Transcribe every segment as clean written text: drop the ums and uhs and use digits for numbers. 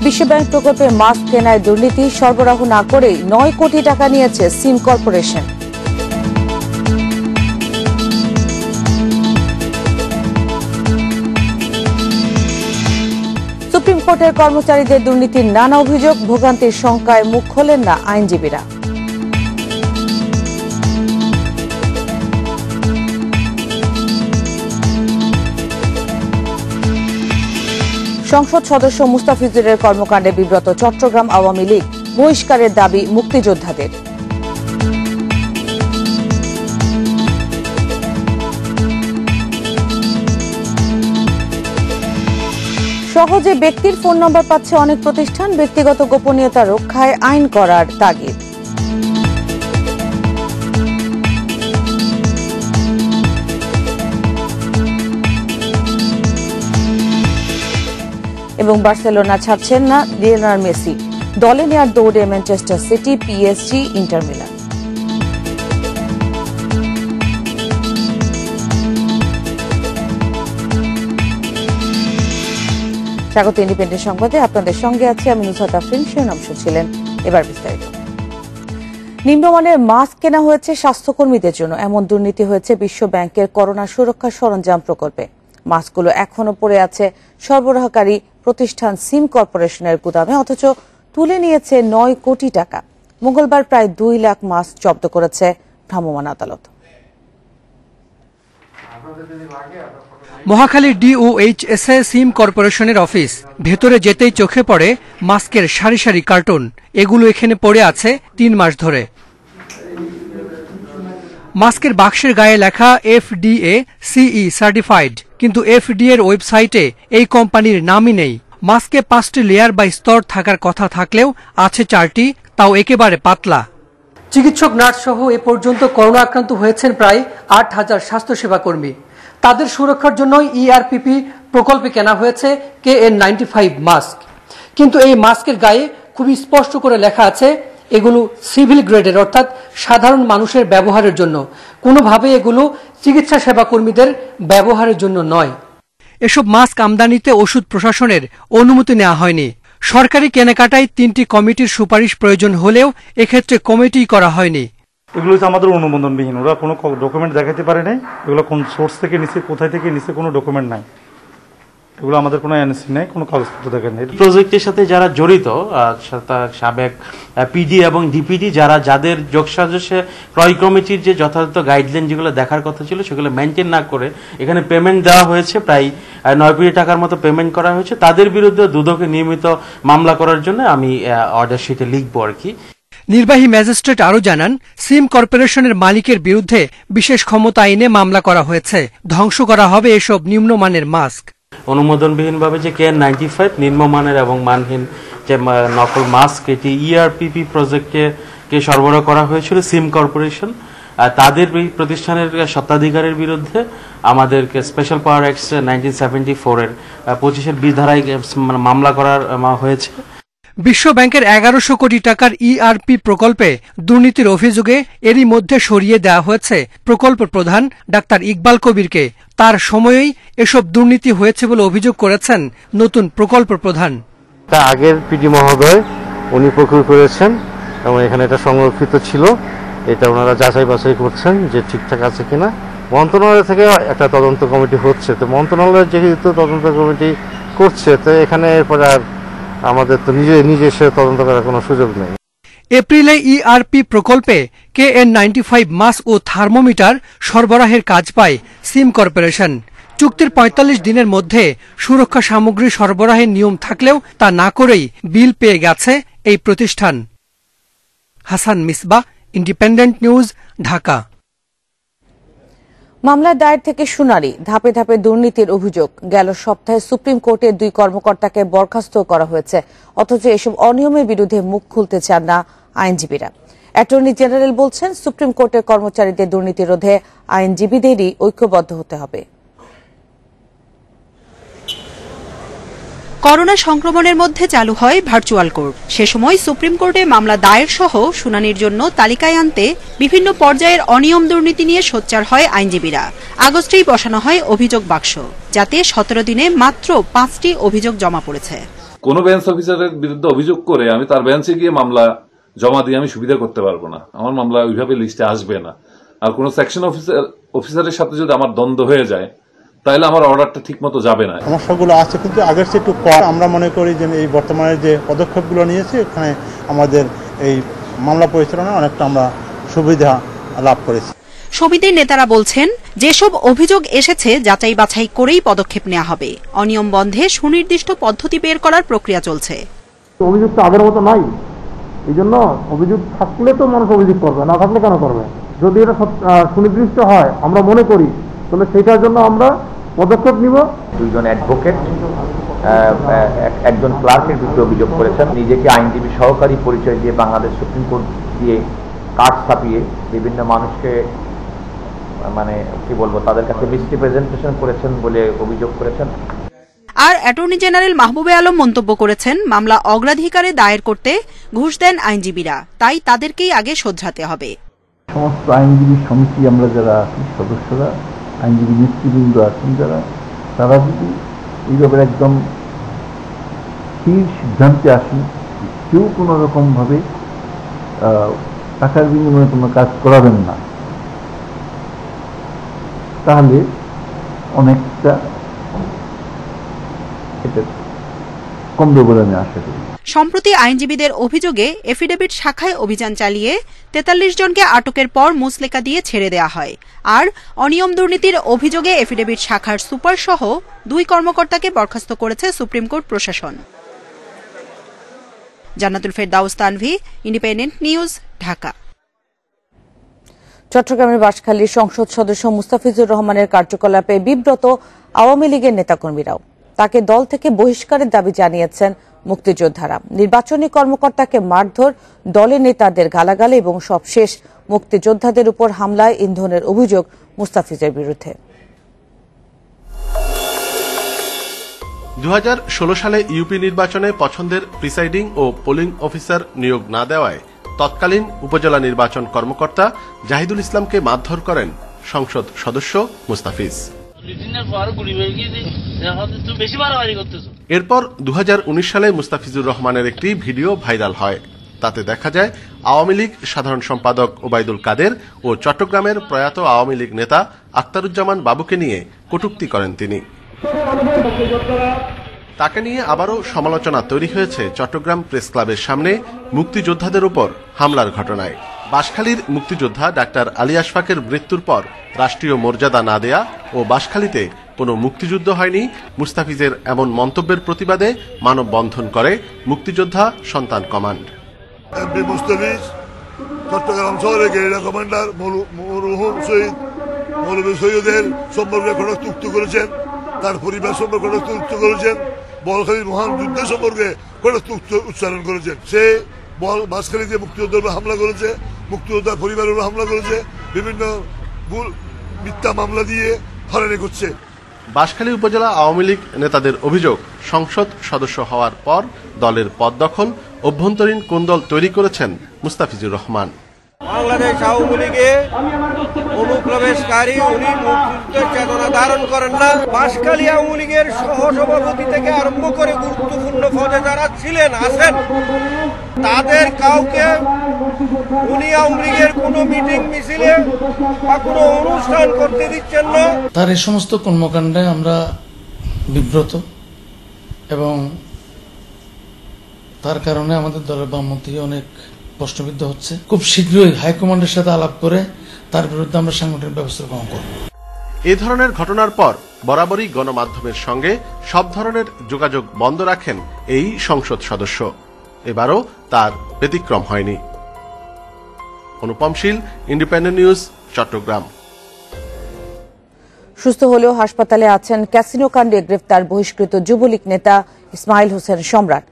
বিশ্বব্যাংক প্রকল্পে মাস্ক কেনায় দুর্নীতি, সরবরাহ না করেই 9 কোটি টাকা নিয়েছে সিম কর্পোরেশন। সুপ্রিম কোর্টের কর্মচারীদের দুর্নীতির নানা অভিযোগ, ভোগান্তির শঙ্কায় মুখ খোলেন না আইনজীবীরা। সংসদ সদস্য মুস্তাফিজুরের কর্মকাণ্ডে বিব্রত চট্টগ্রাম আওয়ামী লীগ, বহিষ্কারের দাবি মুক্তিযোদ্ধাদের। সহজে ব্যক্তির ফোন নম্বর পাচ্ছে অনেক প্রতিষ্ঠান, ব্যক্তিগত গোপনীয়তা রক্ষায় আইন করার তাগিদ। এবং বার্সেলোনা ছাড়ছেন না লিওনেল মেসি, দলে নেয়ার দৌড়ে Manchester city, PSG, inter Milan. স্বাগত ইন্ডিপেন্ডেন্ট সংবাদে, আপনাদের সঙ্গে আছে আমি নুসরাত আফরিন। শিরোনাম শুনছিলেন, এবার বিস্তারিত। নিম্নমানের মাস্ক কেনা হয়েছে স্বাস্থ্যকর্মীদের জন্য, এমন দুর্নীতি হয়েছে বিশ্ব ব্যাংকের করোনা সুরক্ষা সরঞ্জাম প্রকল্পে। মাস্কগুলো এখনো পড়ে আছে সরবরাহকারী প্রতিষ্ঠান সিম কর্পোরেশনের গুদামে, অথচ তুলে নিয়েছে 9 কোটি টাকা। মঙ্গলবার প্রায় 2 লাখ মাস্ক জব্দ করেছে ভ্রাম্যমাণ আদালত। মহাখালীর DOHS সিম কর্পোরেশনের অফিস। ভেতরে যেতেই চোখে পড়ে মাস্কের সারি সারি কার্টুন। এগুলো এখানে পড়ে আছে 3 মাস ধরে। মাস্কের বাক্সের গায়ে লেখা FDA CE সার্টিফাইড, কিন্তু FDA এর ওয়েবসাইটে এই কোম্পানির নামই নেই। মাস্কে 5টি লেয়ার বা স্তর থাকার কথা থাকলেও আছে 4টি, তাও একেবারে পাতলা। চিকিৎসক, নার্স সহ এ পর্যন্ত করোনা আক্রান্ত হয়েছেন প্রায় 8000 স্বাস্থ্যসেবা কর্মী। তাদের সুরক্ষার জন্য ERPP প্রকল্পে কেনা হয়েছে KN95 মাস্ক। কিন্তু এই মাস্কের গায়ে খুবই স্পষ্ট করে লেখা আছে এগুলো সিভিল গ্রেডের, অর্থাৎ সাধারণ মানুষের ব্যবহারের জন্য। কোনোভাবে এগুলো চিকিৎসা সেবা কর্মীদের ব্যবহারের জন্য নয়। এসব মাস্ক আমদানিতে ওষুধ প্রশাসনের অনুমতি নেওয়া হয়নি। সরকারি কেনাকাটায় 3টি কমিটির সুপারিশ প্রয়োজন হলেও এক্ষেত্রে কমিটি করা হয়নি। এগুলো হচ্ছে আমাদের অনুমোদনবিহীন, ওরা কোনো ডকুমেন্ট দেখাতে পারে নাই। এগুলো কোন সোর্স থেকে নিছে, কোথায় থেকে নিছে, কোনো ডকুমেন্ট নাই। এগুলো আমাদের কোনো এনসি নাই, কোনো কাগজপত্র দেখেন নাই। প্রজেক্টের সাথে যারা জড়িত, সাবেক PD এবং DPD, যাদের যোগসাজশে ক্রয় কমিটির যে যথাযথ গাইডলাইন যেগুলো দেখার কথা ছিল সেগুলো মেনটেন না করে এখানে পেমেন্ট দেওয়া হয়েছে, প্রায় 9 কোটি টাকার মতো পেমেন্ট করা হয়েছে। তাদের বিরুদ্ধে দুদকে নিয়মিত মামলা করার জন্য আমি অর্ডার শিটে লিখবো আর কি। নির্বাহী ম্যাজিস্ট্রেট আরও জানান, সিম কর্পোরেশনের মালিকের বিরুদ্ধে বিশেষ ক্ষমতা আইনে মামলা করা হয়েছে। ধ্বংস করা হবে এসব নিম্নমানের মাস্ক। অনুমোদনবিহীনভাবে যে KN95 নিম্নমানের এবং মানহীন যে নকল মাস্ক, এটি ERPP প্রজেক্টে সরবরাহ করা হয়েছিল সিম কর্পোরেশন। তাদের এই প্রতিষ্ঠানের স্বত্বাধিকারের বিরুদ্ধে আমাদেরকে স্পেশাল পাওয়ার অ্যাক্ট 1974 এর 25 ধারায় মামলা করার হয়েছে। বিশ্ব ব্যাংকের 1100 কোটি টাকার ERP প্রকল্পে দুর্নীতির অভিযোগে এরই মধ্যে সরিয়ে দেওয়া হয়েছে প্রকল্প প্রধান ডাক্তার ইকবাল কবিরকে। তার সময়েই এসব দুর্নীতি হয়েছে বলে অভিযোগ করেছেন নতুন প্রকল্প প্রধান। আগের PD মহোদয় উনি প্রক্রিয়া করেছেন এবং এখানে এটা সংরক্ষিত ছিল, এটা ওনারা যাচাই বাছাই করছেন যে ঠিকঠাক আছে কিনা। মন্ত্রণালয় থেকে একটা তদন্ত কমিটি হচ্ছে, তো মন্ত্রণালয় যেহেতু তদন্ত কমিটি করছে, তো এখানে এরপর আর আমাদের তো নিজে সে তদন্ত করার কোনো সুযোগ নেই। এপ্রিলে ERP প্রকল্পে KN95 মাস্ক ও থার্মোমিটার সরবরাহের কাজ পায় সিম কর্পোরেশন। চুক্তির 45 দিনের মধ্যে সুরক্ষা সামগ্রী সরবরাহের নিয়ম থাকলেও তা না করেই বিল পেয়ে গেছে এই প্রতিষ্ঠান। Hasan Misbah, independent news, Dhaka. মামলার দায়ের থেকে শুনানি, ধাপে ধাপে দুর্নীতির অভিযোগ। গেল সপ্তাহে সুপ্রিম কোর্টের 2 কর্মকর্তাকে বরখাস্ত করা হয়েছে, অথচ এসব অনিয়মের বিরুদ্ধে মুখ খুলতে চান না আইনজীবীরা। অ্যাটর্নি জেনারেল বলছেন, সুপ্রিম কোর্টের কর্মচারীদের দুর্নীতি রোধে আইনজীবীদেরই ঐক্যবদ্ধ হতে হবে। করোনা সংক্রমণের মধ্যে চালু হয় ভার্চুয়াল কোর্ট। সে সময় সুপ্রিম কোর্টে মামলা দায়ের সহ শুনানির জন্য তালিকায় আনতে বিভিন্ন পর্যায়ের অনিয়ম দুর্নীতি নিয়ে সোচ্চার হয় আইনজীবীরা। আগস্টেই বসানো হয় অভিযোগ বাক্স, যাতে 17 দিনে মাত্র 5টি অভিযোগ জমা পড়েছে। কোনো বেঞ্চ অফিসারের বিরুদ্ধে অভিযোগ করে আমি তার বেঞ্চে গিয়ে মামলা জমা দিয়ে আমি সুবিধা করতে পারবো না, আমার মামলা ওইভাবে লিস্টে আসবে না। আর কোনো সেকশন অফিসারের সাথে যদি আমার দ্বন্দ্ব হয়ে যায় তাহলে আমার অর্ডারটা ঠিক মতো যাবে না। সমস্যাগুলো আছে কিন্তু আগের চেয়ে একটু কম। আমরা মনে করি যে এই বর্তমানে যে পদক্ষেপগুলো নিয়েছে এখানে আমাদের এই মামলা পরিচালনায় অনেকটা আমরা সুবিধা লাভ করেছি। সমিতির নেতারা বলছেন, যেসব অভিযোগ এসেছে যাচাই বাছাই করেই পদক্ষেপ নেওয়া হবে। অনিয়ম বন্ধে সুনির্দিষ্ট পদ্ধতি বের করার প্রক্রিয়া চলছে। অভিযোগ তো আগের মতো নাই, এই জন্য অভিযোগ থাকলে তো মানুষ অভিযোগ করবে, না থাকলে কেন করবে? যদি এটা সুনির্দিষ্ট হয় আমরা মনে করি তাহলে সেটার জন্য আমরা পদক্ষেপ নিব। দুইজন অ্যাডভোকেট একজন ক্লার্কের বিরুদ্ধে অভিযোগ করেছেন, নিজেকে আইনজীবী সহকারী পরিচয় দিয়ে বাংলাদেশ সুপ্রিম কোর্ট দিয়ে কার্ড ছাপিয়ে বিভিন্ন মানুষকে মানে কি বলবো তাদের কাছে মিসরিপ্রেজেন্টেশন করেছেন বলে অভিযোগ করেছেন। আর অ্যাটর্নি জেনারেল মাহবুবে আলম মন্তব্য করেছেন, মামলা অগ্রাধিকারে দায়ের করতে ঘুষ দেন আইনজীবীরা, তাই তাদেরকেই আগে শোধরাতে হবে। সমস্ত আইনজীবী সমিতি আমরা যারা আছি সদস্যরা, আইনজীবী নেতৃবৃন্দ আছেন যারা, তারা যদি এই ব্যাপারে একদম স্থির সিদ্ধান্তে আসেন, কেউ কোনো রকমভাবে টাকার বিনিময়ে কোনো কাজ করাবেন না, তাহলে অনেকটা এটা কমবে বলে আমি আশা করি। সম্প্রতি আইনজীবীদের অভিযোগে এফিডেভিট শাখায় অভিযান চালিয়ে 43 জনকে আটকের পর মুচলেকা দিয়ে ছেড়ে দেওয়া হয়। আর অনিয়ম দুর্নীতির অভিযোগে এফিডেভিট শাখার সুপার সহ 2 কর্মকর্তাকে বরখাস্ত করেছে সুপ্রিম কোর্ট প্রশাসন। জান্নাতুল ফেরদাউস তানভি, ইন্ডিপেন্ডেন্ট নিউজ, ঢাকা। চট্টগ্রামের বাঁশখালীর সংসদ সদস্য মুস্তাফিজুর রহমানের কার্যকলাপে বিব্রত আওয়ামী লীগের নেতাকর্মীরাও। তাকে দল থেকে বহিষ্কারের দাবি জানিয়েছেন মুক্তিযোদ্ধারা। নির্বাচনী কর্মকর্তাকে মারধর, দলের নেতাদের গালাগালি এবং সবশেষ মুক্তিযোদ্ধাদের উপর হামলায় ইন্ধনের অভিযোগ মুস্তাফিজের বিরুদ্ধে। 2016 সালে ইউপি নির্বাচনে পছন্দের প্রিসাইডিং ও পোলিং অফিসার নিয়োগ না দেওয়ায় তৎকালীন উপজেলা নির্বাচন কর্মকর্তা জাহিদুল ইসলামকে মারধর করেন সংসদ সদস্য মুস্তাফিজ। এরপর 2019 সালে মুস্তাফিজুর রহমানের একটি ভিডিও ভাইরাল হয়। তাতে দেখা যায় আওয়ামী লীগ সাধারণ সম্পাদক ওবায়দুল কাদের ও চট্টগ্রামের প্রয়াত আওয়ামী লীগ নেতা আখতারুজ্জামান বাবুকে নিয়ে কটূক্তি করেন তিনি। তাকে নিয়ে আবারও সমালোচনা তৈরি হয়েছে চট্টগ্রাম প্রেস ক্লাবের সামনে মুক্তিযোদ্ধাদের উপর হামলার ঘটনায়। বাঁশখালীর মুক্তিযোদ্ধা ডাক্তার আলী আশফাকের মৃত্যুর পর রাষ্ট্রীয় মর্যাদা না দেয়া ও বাঁশখালীতে কোনো মুক্তিযুদ্ধ হয়নি মুস্তাফিজের এমন মন্তব্যের প্রতিবাদে মানববন্ধন করে মুক্তিযোদ্ধা সন্তান কমান্ড। এমপি মুস্তাফিজ চট্টগ্রাম শহরের গেরিলা কমান্ডার মরহুম শহীদ মৌলভী সৈয়দের সম্পর্কে কটাক্ত করেছেন, তার পরিবার সম্পর্কে কটাক্ত করেছেন, বলখালীর মহান যুদ্ধের সম্পর্কে কটাক্ত উচ্চারণ করেছেন। সে বাঁশখালীতে মুক্তিযোদ্ধার উপর হামলা করেছে, মুক্তিযোদ্ধার পরিবারের উপর হামলা করেছে, বিভিন্ন মিথ্যা মামলা দিয়ে হয়রানি করছে। বাঁশখালী উপজেলা আওয়ামী লীগ নেতাদের অভিযোগ, সংসদ সদস্য হওয়ার পর দলের পদ দখল, অভ্যন্তরীণ কোন্দল তৈরি করেছেন মুস্তাফিজুর রহমান। বাংলাদেশ আওয়ামী লীগে অনুপ্রবেশকারী, উনি মুক্তিযুদ্ধের চেতনা ধারণ করেন না। বাঁশখালী আওয়ামী লীগের সহসভাপতি থেকে আরম্ভ করে গুরুত্বপূর্ণ পদে যারা ছিলেন আছেন, তাদের কাউকে উনি আওয়ামী লীগের কোনো মিটিং মিছিলে বা কোনো অনুষ্ঠান করতে দিচ্ছেন না। তার এই সমস্ত কর্মকাণ্ডে আমরা বিব্রত এবং তার কারণে আমাদের দলের বামপন্থী অনেক প্রশ্নবিদ্ধ হচ্ছে। খুব শীঘ্রই হাইকমান্ডের সাথে আলাপ করে তার বিরুদ্ধে আমরা সাংগঠনিক ব্যবস্থা গ্রহণ করব। এ ধরনের ঘটনার পর বরাবরই গণমাধ্যমের সঙ্গে সব ধরনের যোগাযোগ বন্ধ রাখেন এই সংসদ সদস্য। এবারও তার ব্যতিক্রম হয়নি। অনুপম শীল, ইন্ডিপেন্ডেন্ট নিউজ, চট্টগ্রাম। সুস্থ হলেও হাসপাতালে আছেন ক্যাসিনো কাণ্ডে গ্রেফতার বহিষ্কৃত যুবলীগ নেতা ইসমাইল হোসেন সম্রাট।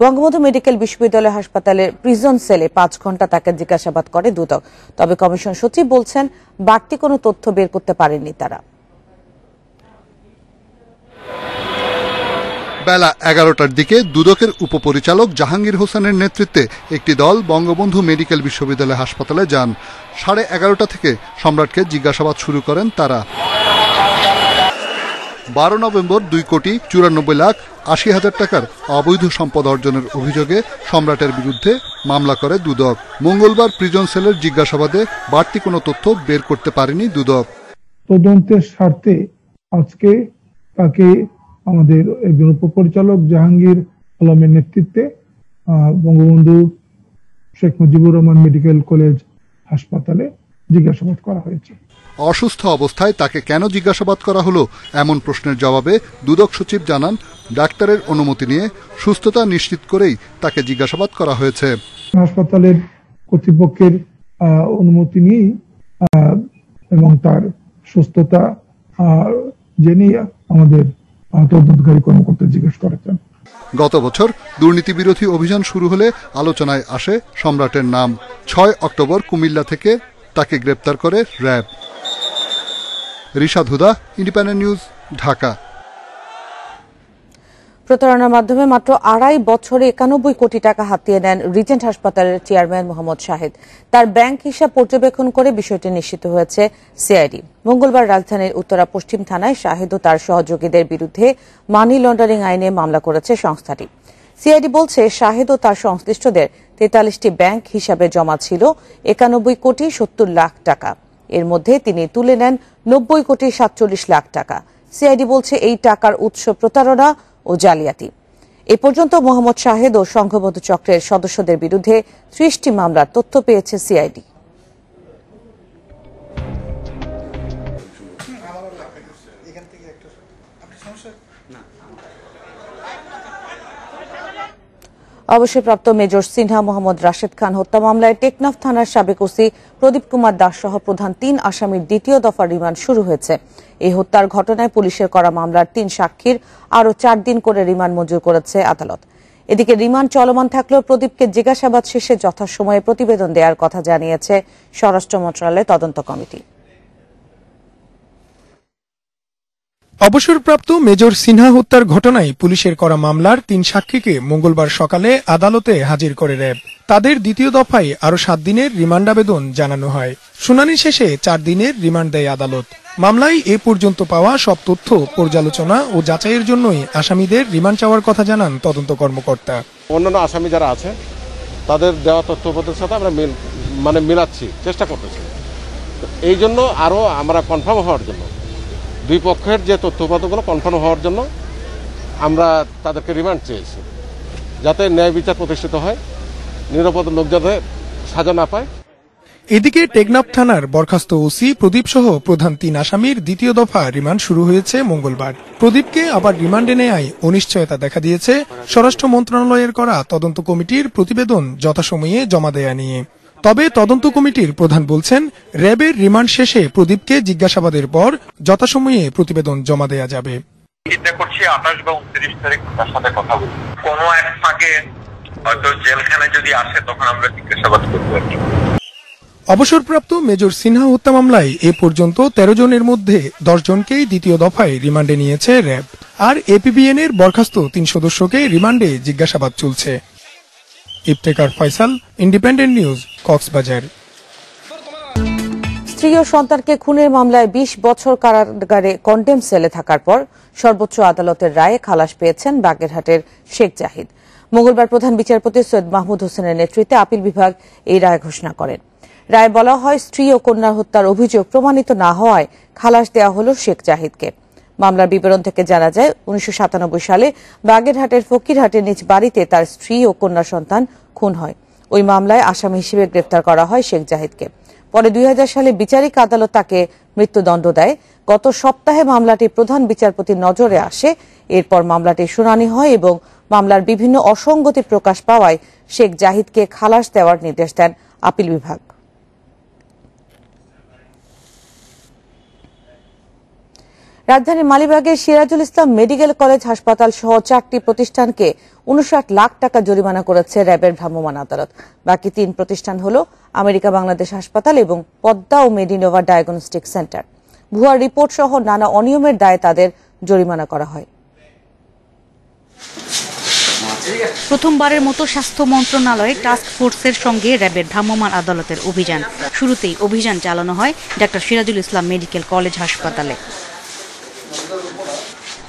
বঙ্গবন্ধু মেডিকেল বিশ্ববিদ্যালয় হাসপাতালের প্রিজন সেলে 5 ঘণ্টা তাকে জিজ্ঞাসাবাদ করে দুদক। তবে কমিশন সচিব বলছেন বাড়তি কোনো তথ্য বের করতে পারেননি তারা। বেলা 11টার দিকে দুদকের উপপরিচালক জাহাঙ্গীর হোসেনের নেতৃত্বে একটি দল বঙ্গবন্ধু মেডিকেল বিশ্ববিদ্যালয় হাসপাতালে যান। 11:30 থেকে সম্রাটকে জিজ্ঞাসাবাদ শুরু করেন তারা। 12 নভেম্বর 2,94,80,00,000 টাকার অবৈধ সম্পদ অর্জনের অভিযোগে সম্রাটের বিরুদ্ধে মামলা করে দুদক। মঙ্গলবার প্রিজন সেলের জিজ্ঞাসাবাদে বাড়তি কোনো তথ্য বের করতে পারেনি দুদক। তদন্তের স্বার্থে আজকে তাকে আমাদের একজন উপপরিচালক জাহাঙ্গীর আলমের নেতৃত্বে বঙ্গবন্ধু শেখ মুজিবুর রহমান মেডিকেল কলেজ হাসপাতালে জিজ্ঞাসাবাদ করা হয়েছে। অসুস্থ অবস্থায় তাকে কেন জিজ্ঞাসাবাদ করা হলো এমন প্রশ্নের জবাবে দুদক সচিব জানান, ডাক্তারের অনুমতি নিয়ে সুস্থতা নিশ্চিত করেই তাকে জিজ্ঞাসাবাদ করা হয়েছে। হাসপাতালের কর্তৃপক্ষের অনুমতি নিয়ে এবং তার সুস্থতা জেনে আমাদের তদন্তকারী কর্মকর্তা জিজ্ঞেস করেছেন। গত বছর দুর্নীতি বিরোধী অভিযান শুরু হলে আলোচনায় আসে সম্রাটের নাম। 6 অক্টোবর কুমিল্লা থেকে তাকে গ্রেপ্তার করে র্যাব। রিশাদ হুদা, ইন্ডিপেন্ডেন্ট নিউজ, ঢাকা। প্রতারণার মাধ্যমে মাত্র 2.5 বছরে 91 কোটি টাকা হাতিয়ে নেন রিজেন্ট হাসপাতালের চেয়ারম্যান মোহাম্মদ শাহেদ। তার ব্যাংক হিসাব পর্যবেক্ষণ করে বিষয়টি নিশ্চিত হয়েছে সিআইডি। মঙ্গলবার রাজধানীর উত্তরা পশ্চিম থানায় শাহেদ ও তার সহযোগীদের বিরুদ্ধে মানি লন্ডারিং আইনে মামলা করেছে সংস্থাটি। সিআইডি বলছে, শাহেদ ও তার সংশ্লিষ্টদের 43টি ব্যাংক হিসাবে জমা ছিল 91 কোটি 70 লাখ টাকা। এর মধ্যে তিনি তুলে নেন 90 কোটি 47 লাখ টাকা। সিআইডি বলছে, এই টাকার উৎস প্রতারণা ও জালিয়াতি। এ পর্যন্ত মোহাম্মদ শাহেদ ও সংঘবদ্ধ চক্রের সদস্যদের বিরুদ্ধে 30টি মামলার তথ্য পেয়েছে সিআইডি। অবসরপ্রাপ্ত মেজর সিনহা মোহাম্মদ রাশেদ খান হত্যা মামলায় টেকনাফ থানার সাবেক ওসি প্রদীপ কুমার দাস সহ প্রধান 3 আসামির দ্বিতীয় দফা রিমান্ড শুরু হয়েছে। এই হত্যার ঘটনায় পুলিশের করা মামলার 3 সাক্ষীর আরও 4 দিন করে রিমান্ড মঞ্জুর করেছে আদালত। এদিকে রিমান্ড চলমান থাকলেও প্রদীপকে জিজ্ঞাসাবাদ শেষে যথাসময়ে প্রতিবেদন দেওয়ার কথা জানিয়েছে স্বরাষ্ট্র মন্ত্রণালয়ের তদন্ত কমিটি। অবসরপ্রাপ্ত মেজর সিনহা হত্যার ঘটনায় পুলিশের করা মামলার 3 সাক্ষীকে মঙ্গলবার সকালে আদালতে হাজির করে র্যাব। তাদের দ্বিতীয় দফায় আরও 7 দিনের রিমান্ড আবেদন জানানো হয়। শুনানি শেষে 4 দিনের রিমান্ড দেয় আদালত। মামলায় এ পর্যন্ত পাওয়া সব তথ্য পর্যালোচনা ও যাচাইয়ের জন্যই আসামিদের রিমান্ড চাওয়ার কথা জানান তদন্ত কর্মকর্তা। অন্যান্য আসামি যারা আছে তাদের দেওয়া তথ্যপত্রের সাথে আমরা মিলাচ্ছি, চেষ্টা করতেছি। এই জন্য আরও আমরা কনফার্ম হওয়ার জন্য, দুই পক্ষের যে তথ্যপত্রগুলো কনফার্ম হওয়ার জন্য আমরা তাদেরকে রিমান্ড চেয়েছি, যাতে ন্যায় বিচার প্রতিষ্ঠিত হয়, নিরাপদ লোক যাতে সাজা না পায়। এদিকে টেকনাফ থানার বরখাস্ত ওসি প্রদীপ সহ প্রধান 3 আসামির দ্বিতীয় দফা রিমান্ড শুরু হয়েছে মঙ্গলবার। প্রদীপকে আবার রিমান্ডে নেয়ায় অনিশ্চয়তা দেখা দিয়েছে স্বরাষ্ট্র মন্ত্রণালয়ের করা তদন্ত কমিটির প্রতিবেদন যথাসময়ে জমা দেয়া নিয়ে। তবে তদন্ত কমিটির প্রধান বলছেন, র্যাবের রিমান্ড শেষে প্রদীপকে জিজ্ঞাসাবাদের পর যথাসময়ে প্রতিবেদন জমা দেয়া যাবে। চিন্তা করছি 28 বা 29 তারিখ তার সাথে কথা বলবো। কোনো এক ফাঁকে হয়তো জেলখানে যদি আসে তখন আমরা জিজ্ঞাসাবাদ করবো। অবসরপ্রাপ্ত মেজর সিনহা হত্যা মামলায় এ পর্যন্ত 13 জনের মধ্যে 10 জনকেই দ্বিতীয় দফায় রিমান্ডে নিয়েছে র্যাব। আর এপিবিএন এর বরখাস্ত 3 সদস্যকে রিমান্ডে জিজ্ঞাসাবাদ চলছে। Iftekhar Faisal, independent news, Cox's Bazar. স্ত্রী ও সন্তানকে খুনের মামলায় 20 বছর কারাগারে কন্ডেম সেলে থাকার পর সর্বোচ্চ আদালতের রায়ে খালাস পেয়েছেন বাগেরহাটের শেখ জাহিদ। মঙ্গলবার প্রধান বিচারপতি সৈয়দ মাহমুদ হোসেনের নেতৃত্বে আপিল বিভাগ এই রায় ঘোষণা করেন। রায়ে বলা হয়, স্ত্রী ও কন্যা হত্যার অভিযোগ প্রমাণিত না হওয়ায় খালাস দেওয়া হল শেখ জাহিদকে। মামলার বিবরণ থেকে জানা যায়, 1997 সালে বাগেরহাটের ফকিরহাটের নিজ বাড়িতে তার স্ত্রী ও কন্যা সন্তান খুন হয়। ওই মামলায় আসামি হিসেবে গ্রেফতার করা হয় শেখ জাহিদকে। পরে 2000 সালে বিচারিক আদালত তাকে মৃত্যুদণ্ড দেয়। গত সপ্তাহে মামলাটি প্রধান বিচারপতির নজরে আসে। এরপর মামলাটির শুনানি হয় এবং মামলার বিভিন্ন অসঙ্গতি প্রকাশ পাওয়ায় শেখ জাহিদকে খালাস দেওয়ার নির্দেশ দেন আপিল বিভাগ। রাজধানীর মালিবাগের সিরাজুল ইসলাম মেডিকেল কলেজ হাসপাতাল সহ 4টি প্রতিষ্ঠানকে 59 লাখ টাকা জরিমানা করেছে র্যাবের ভ্রাম্যমাণ আদালত। বাকি 3 প্রতিষ্ঠান হল আমেরিকা বাংলাদেশ হাসপাতাল এবং পদ্মা ও মেডিনোভা ডায়াগনস্টিক সেন্টার। ভুয়া রিপোর্ট সহ নানা অনিয়মের দায়ে তাদের জরিমানা করা হয়। প্রথমবারের মতো স্বাস্থ্য মন্ত্রণালয়ের টাস্ক ফোর্সের সঙ্গে র্যাবের ভ্রাম্যমাণ আদালতের অভিযান। শুরুতেই অভিযান চালানো হয় ডা. সিরাজুল ইসলাম মেডিকেল কলেজ হাসপাতালে।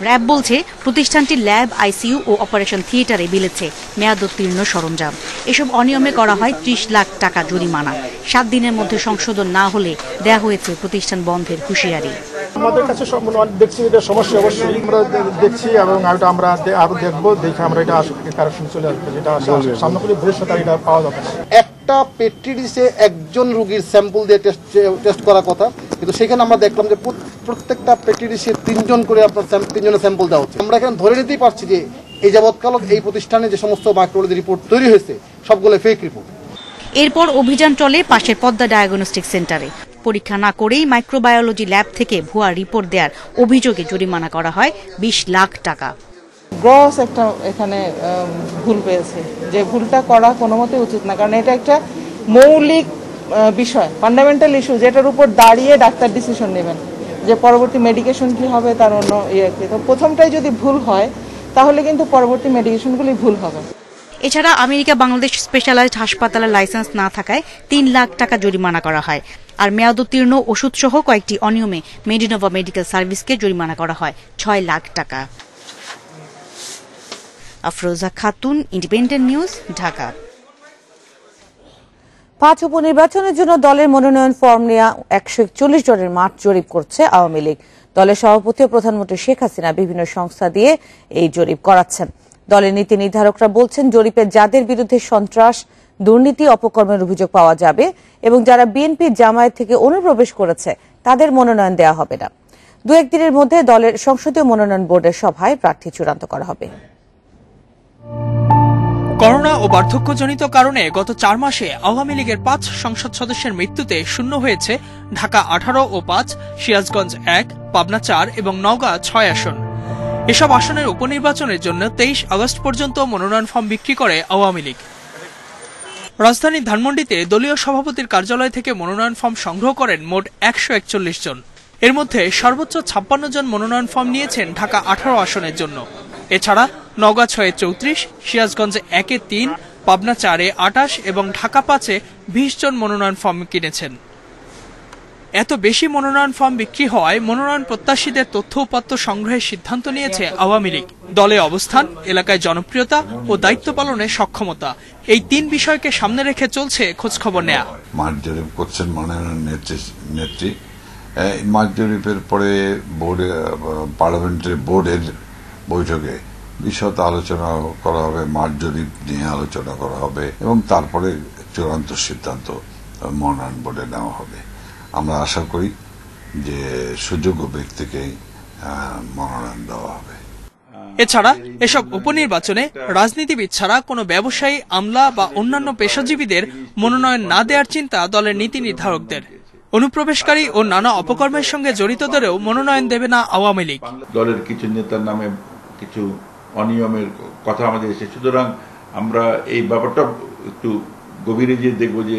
র্যাব বলছে প্রতিষ্ঠানটি ল্যাব, আইসিইউ ও অপারেশন থিয়েটারে বিলেছে মেয়াদোত্তীর্ণ সরঞ্জাম। এসব অনিয়মে করা হয় ৩০ লাখ টাকা জরিমানা। ৭ দিনের মধ্যে সংশোধন না হলে দেয়া হয়েছে প্রতিষ্ঠান বন্ধের হুঁশিয়ারি। আমাদের কাছে দেখছি এটা সমস্যা, অবশ্যই আমরা দেখছি এবং আমরা আরো দেখবো, দেখে আমরা এটা কারেকশন চলে আসবে, যেটা সামনে করে ভবিষ্যতে এটা পাওয়া যাবে। একটা পেট্রিডিসে একজন রোগীর স্যাম্পল দিয়ে টেস্ট করার কথা, কিন্তু সেখানে আমরা দেখলাম যে প্রত্যেকটা পেট্রিডিসে ৩ জন করে আপনার ৩ জনের স্যাম্পল দেওয়া হচ্ছে। আমরা এখানে ধরে নিতেই পারছি যে এই যাবৎকাল এই প্রতিষ্ঠানে যে সমস্ত মাইক্রোবায়োলজি রিপোর্ট তৈরি হয়েছে সবগুলো ফেক রিপোর্ট। এরপর অভিযান চলে পাশের পদ্মা ডায়াগনস্টিক সেন্টারে। পরীক্ষা না করেই মাইক্রোবায়োলজি ল্যাব থেকে ভুয়া রিপোর্ট দেওয়ার অভিযোগে জরিমানা করা হয় ২০ লাখ টাকা। গ্রস একটা এখানে ভুল পেয়েছে, যে ভুলটা করা কোনো মতে উচিত না, কারণ এটা একটা মৌলিক বিষয়, ফান্ডামেন্টাল ইস্যু, যেটার উপর দাঁড়িয়ে ডাক্তার ডিসিশন নেবেন যে পরবর্তী মেডিকেশন কি হবে, তার অন্য কি। তো প্রথমটাই যদি ভুল হয় তাহলে কিন্তু পরবর্তী মেডিকেশনগুলি ভুল হবে। এছাড়া আমেরিকা বাংলাদেশ স্পেশালাইজড হাসপাতালের লাইসেন্স না থাকায় ৩ লাখ টাকা জরিমানা করা হয়। আর মেয়াদোত্তীর্ণ ওষুধ সহ কয়েকটি অনিয়মে মেডিনোভা মেডিকেল সার্ভিসকে জরিমানা করা হয় ৬ লাখ টাকা। Afroza Khatun, independent news, Dhaka. ৫ উপনির্বাচনের জন্য দলের মনোনয়ন ফর্ম নেওয়া ১৪১ জনের মাঠ জরিপ করছে আওয়ামী লীগ। দলের সভাপতি ও প্রধানমন্ত্রী শেখ হাসিনা বিভিন্ন সংস্থা দিয়ে এই জরিপ করাচ্ছেন। দলের নীতি নির্ধারকরা বলছেন, জরিপে যাদের বিরুদ্ধে সন্ত্রাস, দুর্নীতি, অপকর্মের অভিযোগ পাওয়া যাবে এবং যারা বিএনপি জামায়াত থেকে অনুপ্রবেশ করেছে তাদের মনোনয়ন দেওয়া হবে না। ২-১ দিনের মধ্যে দলের সংসদীয় মনোনয়ন বোর্ডের সভায় প্রার্থী চূড়ান্ত করা হবে। করোনা ও বার্ধক্যজনিত কারণে গত ৪ মাসে আওয়ামী লীগের ৫ সংসদ সদস্যের মৃত্যুতে শূন্য হয়েছে ঢাকা ১৮ ও ৫, সিরাজগঞ্জ ১, পাবনা ৪ এবং নওগাঁ ৬ আসন। এসব আসনের উপনির্বাচনের জন্য ২৩ আগস্ট পর্যন্ত মনোনয়ন ফর্ম বিক্রি করে আওয়ামী লীগ। রাজধানীর ধানমন্ডিতে দলীয় সভাপতির কার্যালয় থেকে মনোনয়ন ফর্ম সংগ্রহ করেন মোট ১৪১ জন। এর মধ্যে সর্বোচ্চ ৫৬ জন মনোনয়ন ফর্ম নিয়েছেন ঢাকা ১৮ আসনের জন্য। এছাড়া নওগাঁ ৬-এ ৩৪, সিরাজগঞ্জে ১-এ ৩, পাবনা ৪-এ ২৮ এবং ঢাকা ৫-এ ২০ জন মনোনয়ন ফর্ম কিনেছেন। এত বেশি মনোনয়ন ফর্ম বিক্রি হওয়ায় মনোনয়ন প্রত্যাশীদের তথ্য উপাত্ত সংগ্রহের সিদ্ধান্ত নিয়েছে আওয়ামী লীগ। দলে অবস্থান, এলাকায় জনপ্রিয়তা ও দায়িত্ব পালনের সক্ষমতা, এই ৩ বিষয়কে সামনে রেখে চলছে খোঁজখবর নেয়া। মাঠ জরিপ করছেন মনোনয়ন নেত্রী। মাঠ জরিপের পরে পার্লামেন্টের বোর্ডের বৈঠকে বিশদ আলোচনা করা হবে, মাঠ জরিপ নিয়ে আলোচনা করা হবে এবং তারপরে চূড়ান্ত সিদ্ধান্ত মনোনয়ন বোর্ডে নেওয়া হবে। আমরা আশা করি যে সুযোগ্য ব্যক্তিকে মনোনয়ন দেওয়া হবে। এছাড়া এসব উপনির্বাচনে রাজনীতিবিদ ছাড়া কোনো ব্যবসায়ী, আমলা বা অন্যান্য পেশাজীবীদের মনোনয়ন না দেওয়ার চিন্তা দলের নীতি নির্ধারকদের। অনুপ্রবেশকারী ও নানা অপকর্মের সঙ্গে জড়িতদেরও মনোনয়ন দেবে না আওয়ামী লীগ। দলের কিছু নেতার নামে কিছু অনিয়মের কথা আমাদের এসে, সুতরাং আমরা এই ব্যাপারটা একটু গভীরে গিয়ে দেখব যে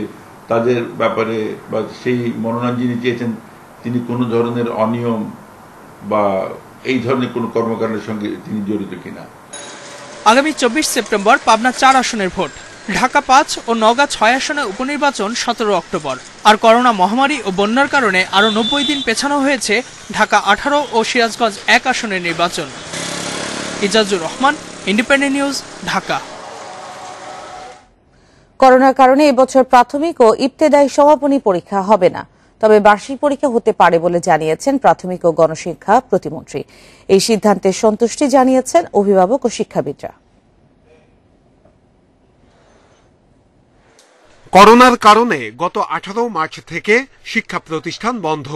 তাদের ব্যাপারে বা সেই মনোনয়ন যিনি চেয়েছেন তিনি কোনো ধরনের অনিয়ম বা এই ধরনের কোনো কর্মকাণ্ডের সঙ্গে তিনি জড়িত কিনা। আগামী ২৪ সেপ্টেম্বর পাবনা ৪ আসনের ভোট, ঢাকা ৫ ও নওগাঁ ৬ আসনের উপনির্বাচন ১৭ অক্টোবর। আর করোনা মহামারী ও বন্যার কারণে আরও ৯০ দিন পেছানো হয়েছে ঢাকা ১৮ ও সিরাজগঞ্জ ১ আসনের নির্বাচন। Ijazur Rahman, independent news, Dhaka. করোনার কারণে এবছর প্রাথমিক ও ইবতেদায়ী সমাপনী পরীক্ষা হবে না, তবে বার্ষিক পরীক্ষা হতে পারে বলে জানিয়েছেন প্রাথমিক ও গণশিক্ষা প্রতিমন্ত্রী। এই সিদ্ধান্তে সন্তুষ্টি জানিয়েছেন অভিভাবক ও শিক্ষাবিদরা। করোনার কারণে গত 18 মার্চ থেকে শিক্ষা প্রতিষ্ঠান বন্ধ,